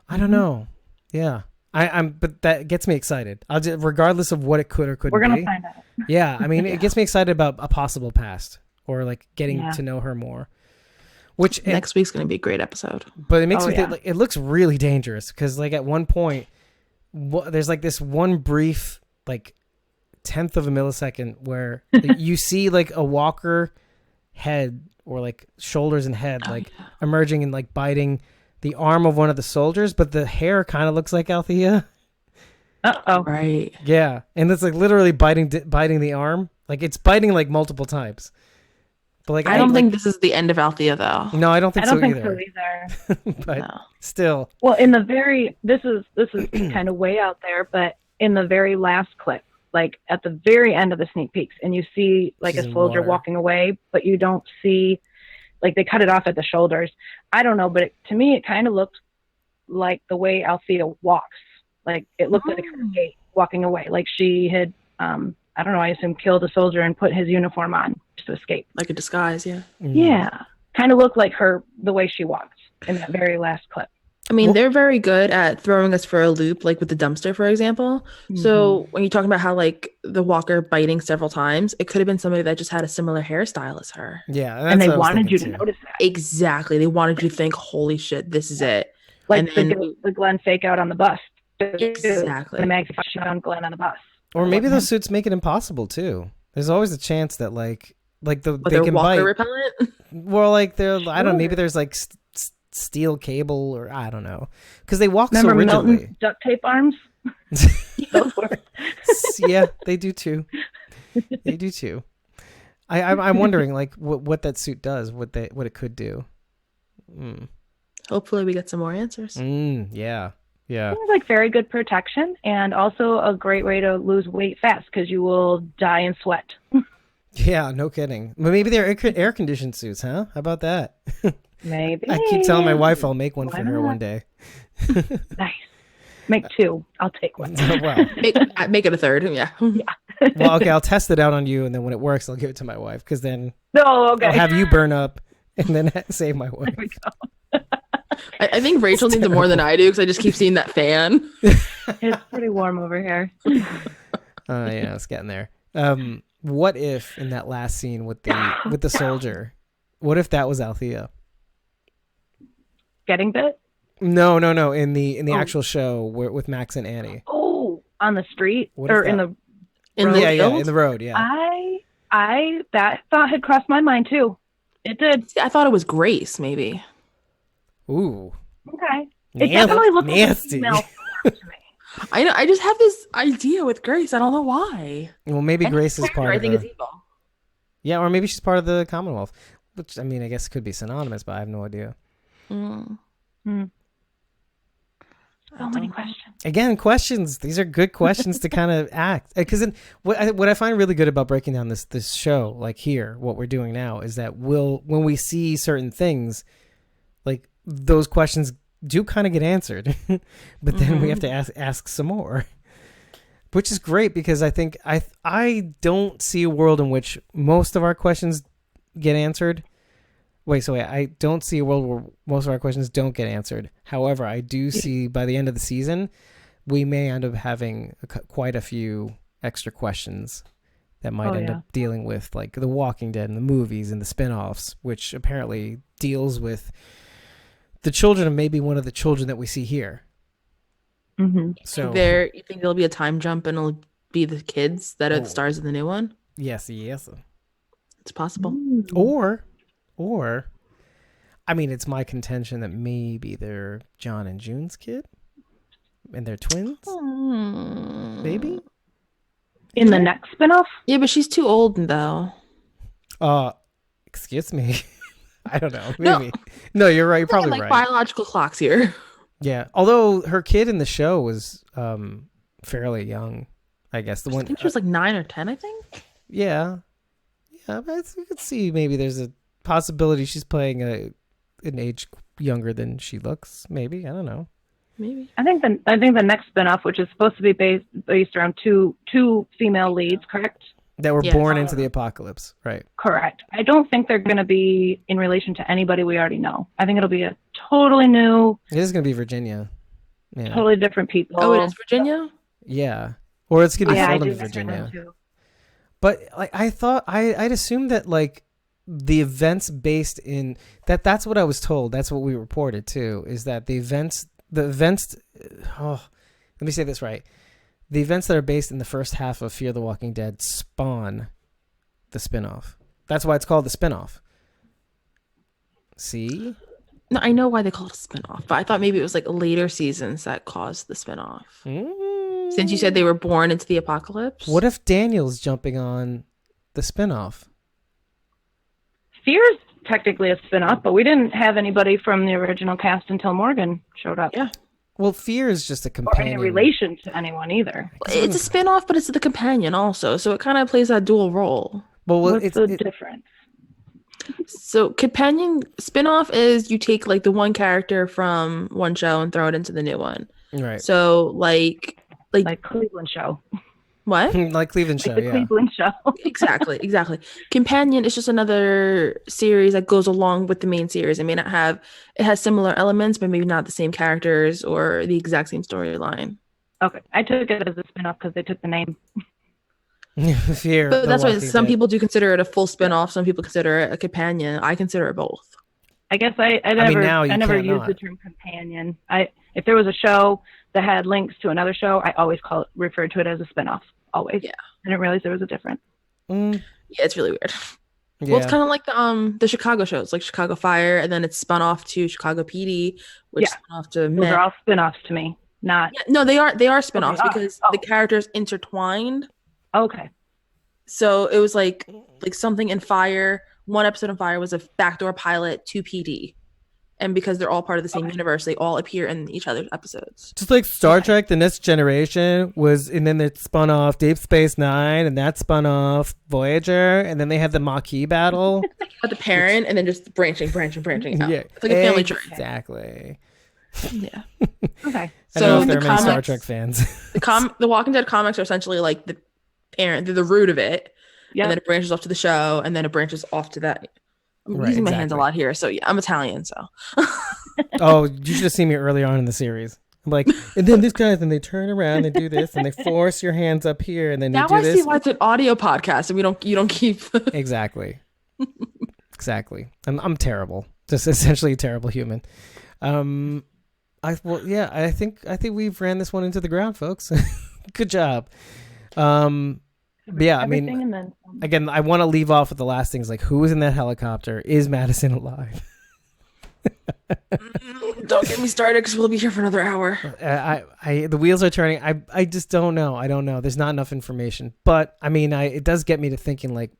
I don't know. Yeah. But that gets me excited. Regardless of what it could or couldn't be. We're gonna find out. Yeah, I mean, it gets me excited about a possible past or like getting to know her more. Which next week's gonna be a great episode. But it makes me think like, it looks really dangerous because like at one point, there's like this one brief like 10th of a millisecond where you see like a walker head or like shoulders and head emerging and like biting the arm of one of the soldiers, but the hair kind of looks like Althea. Uh-oh. Right. Yeah. And it's like literally biting the arm. Like it's biting like multiple times. But like I don't think this is the end of Althea though. No, I don't think so either. I don't think so either. But still. Well, this is kind of way out there, but in the very last clip, like at the very end of the sneak peeks, and you see like a soldier walking away, but you don't see, like they cut it off at the shoulders. I don't know, but to me it kind of looked like the way Althea walks. Like it looked like her gait walking away. Like she had, I don't know, I assume killed a soldier and put his uniform on to escape. Like a disguise, yeah. Yeah. Kind of looked like her, the way she walked in that very last clip. I mean, they're very good at throwing us for a loop, like with the dumpster, for example. So when you're talking about how like the walker biting several times, it could have been somebody that just had a similar hairstyle as her. Yeah, and they wanted you to notice that. Exactly. They wanted you to think, holy shit, this is it. Like and then, the Glenn fake out on the bus. Exactly. The Maggie found Glenn on the bus. Or maybe those suits make it impossible too. There's always a chance that like they can walker bite. repellent? Well, like they're I don't know, maybe there's like steel cable or I don't know, because they walk Remember so rigidly. Milton's duct tape arms? Those were. Yeah, they do too. They do too. I'm wondering like what that suit does, what it could do. Hopefully we get some more answers. Yeah. Seems like very good protection and also a great way to lose weight fast because you will die in sweat. Yeah, no kidding. But maybe they're air conditioned suits, huh? How about that? Maybe. I keep telling my wife I'll make one for her one day. Nice. Make two. I'll take one. Well, make it a third. Yeah. well, okay. I'll test it out on you, and then when it works, I'll give it to my wife. Because then okay. I'll have you burn up, and then save my wife. There we go. I think Rachel needs it more than I do because I just keep seeing that fan. It's pretty warm over here. Yeah, it's getting there. What if in that last scene with the soldier, what if that was Althea? Getting bit? No. In the actual show with Max and Annie. Oh, on the street What or if in that- the road? Yeah, in the road. Yeah. I that thought had crossed my mind too. It did. I thought it was Grace, maybe. Ooh. Okay. It definitely looked nasty. like a female to me. I know. I just have this idea with Grace. I don't know why. Well, maybe Grace is part I of think the... it's evil. Yeah, or maybe she's part of the Commonwealth, which I mean, I guess could be synonymous, but I have no idea. So many questions. Again, questions. These are good questions to kind of act. Because what I find really good about breaking down this show, like here, what we're doing now, is that when we see certain things, like those questions do kind of get answered, but then we have to ask some more, which is great because I think I don't see a world in which most of our questions get answered. I don't see a world where most of our questions don't get answered. However, I do see by the end of the season, we may end up having quite a few extra questions that might end up dealing with like The Walking Dead and the movies and the spinoffs, which apparently deals with the children of maybe one of the children that we see here. So you think there'll be a time jump and it'll be the kids that are the stars of the new one? Yes. It's possible. Or, I mean, it's my contention that maybe they're John and June's kid, and they're twins. Maybe in the next spinoff. Yeah, but she's too old though. Excuse me. I don't know. Maybe. No, you're right. You're probably like right. Biological clocks here. Yeah. Although her kid in the show was fairly young, I guess. I think she was like 9 or 10. I think. Yeah. But you could see maybe there's a possibility she's playing an age younger than she looks. Maybe, I don't know. Maybe. I think the next spinoff, which is supposed to be based around two female leads, correct? That were born into the apocalypse, right? Correct. I don't think they're going to be in relation to anybody we already know. I think it'll be a totally new. It is going to be Virginia. Yeah. Totally different people. Oh, it is Virginia? Yeah. Or it's going to be filmed I in Virginia. But like I thought, I'd assumed that like the events based in that's what I was told. That's what we reported too. Is that the events. Oh, let me say this right. The events that are based in the first half of Fear the Walking Dead spawn the spinoff. That's why it's called the spinoff. See? No, I know why they call it a spinoff, but I thought maybe it was like later seasons that caused the spinoff. Since you said they were born into the apocalypse. What if Daniel's jumping on the spinoff? Fear's technically a spinoff, but we didn't have anybody from the original cast until Morgan showed up. Yeah. Well, Fear is just a Or companion. any relation to anyone either. It's a spinoff, but it's the companion also, so it kind of plays that dual role. Well, What's the difference? So companion spinoff is you take like the one character from one show and throw it into the new one. Right. So like Cleveland Show. what? Like Cleveland Like show, the yeah. Cleveland Show. Exactly. Companion is just another series that goes along with the main series. It has similar elements, but maybe not the same characters or the exact same storyline. Okay, I took it as a spinoff because they took the name. Fear. But the that's why Walking some Dead. people do consider it a full spinoff. Some people consider it a companion. I consider it both. I guess I now you never can't used not. the term companion. If there was a show that had links to another show, I always referred to it as a spinoff. Always. Yeah. I didn't realize there was a difference. Yeah, it's really weird. Yeah. Well, it's kind of like the Chicago shows, like Chicago Fire, and then it's spun off to Chicago PD, which Yeah. spun off to Those Men. are all spinoffs to me. Not Yeah, no, they are spin-offs are. because Oh. the characters intertwined. okay. So it was like something in Fire. One episode in Fire was a backdoor pilot to PD. And because they're all part of the same universe, they all appear in each other's episodes. Just like Star Trek, The Next Generation was, and then it spun off Deep Space Nine, and that spun off Voyager, and then they had the Maquis battle. But the parent, and then just branching out. Yeah, It's like a family tree. exactly. Yeah. Okay. I don't know So if there the are many Star comics, Trek fans. the Walking Dead comics are essentially like the parent, they're the root of it. Yeah. And then it branches off to the show, and then it branches off to that. I'm Right, using my hands a exactly. lot here, so yeah, I'm Italian, so. Oh, you should have seen me earlier on in the series. I'm like, and then this guy, then they turn around, they do this, and they force your hands up here, and then Now you do I this. see why it's an audio podcast, and you don't keep. Exactly. I'm terrible. Just essentially a terrible human. I think we've ran this one into the ground, folks. Good job. But yeah, I mean, Everything and then some. again, I want to leave off with the last things, like who was in that helicopter? Is Madison alive? Don't get me started because we'll be here for another hour. The wheels are turning. I just don't know. I don't know. There's not enough information. But I mean, it does get me to thinking like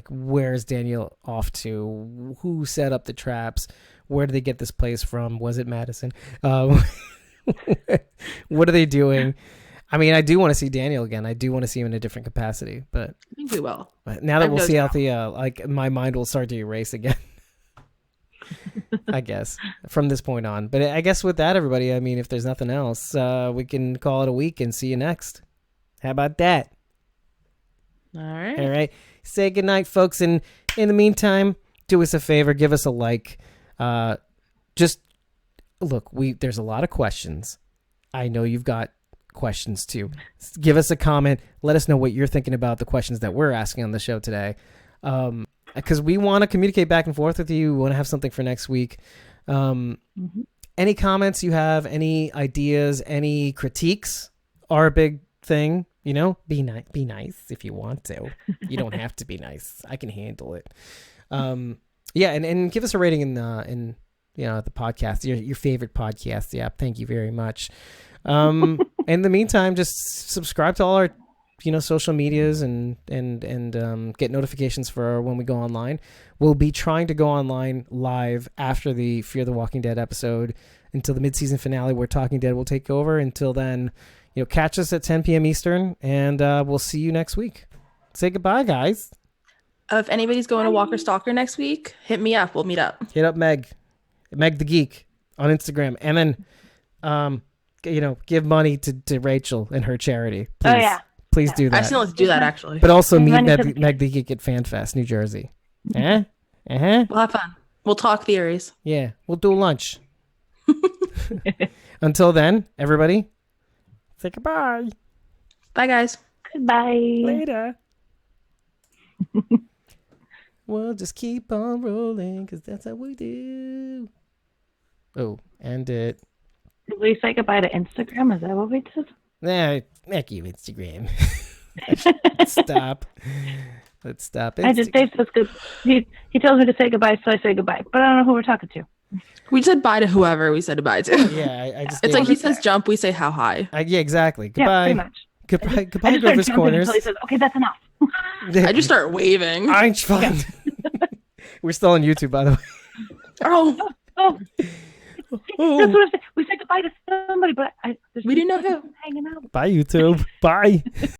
where's Daniel off to? Who set up the traps? Where did they get this place from? Was it Madison? What are they doing? I mean, I do want to see Daniel again. I do want to see him in a different capacity. But I think we will. now that I've we'll no see doubt. Althea, like my mind will start to erase again. I guess from this point on. But I guess with that, everybody, I mean, if there's nothing else, we can call it a week and see you next. How about that? All right. All right. Say goodnight, folks. And in the meantime, do us a favor, give us a like. Just look, there's a lot of questions. I know you've got questions too. Give us a comment. Let us know what you're thinking about the questions that we're asking on the show today. Because we want to communicate back and forth with you. We want to have something for next week. Any comments you have, any ideas, any critiques are a big thing. You know, be nice if you want to. You don't have to be nice. I can handle it. Yeah, and give us a rating in the podcast, your favorite podcast. Yeah, thank you very much. In the meantime, just subscribe to all our social medias and get notifications for when we go online. We'll be trying to go online live after the Fear the Walking Dead episode until the mid-season finale where Talking Dead will take over. Until then, catch us at 10 p.m. Eastern, and we'll see you next week. Say goodbye, guys. If anybody's going to Walker Stalker next week, hit me up. We'll meet up. Hit up Meg the Geek on Instagram, and then give money to Rachel and her charity. Please. Oh yeah. Please do that. I still have to do that actually. But also meet Money to Meg the Geek at FanFest, New Jersey. We'll have fun. We'll talk theories. Yeah, we'll do lunch. Until then, everybody, say goodbye. Bye, guys. Goodbye. Later. We'll just keep on rolling, because that's how we do. Oh, end it. Did we say goodbye to Instagram? Is that what we did? Nah, heck you, Instagram. Stop. Let's stop. Dave says good. He tells me to say goodbye, so I say goodbye. But I don't know who we're talking to. We said bye to whoever we said bye to. Yeah, I just. It's like he says jump, we say how high. Yeah, exactly. Yeah, Goodbye. pretty much. Goodbye. I Goodbye, just start Grover's jumping Corners. until he says, "Okay, that's enough." I just start waving. I'm fine. We're still on YouTube, by the way. Oh, Oh, that's what I said. We said goodbye to somebody, but we didn't know who. hanging out. Bye, YouTube. Bye.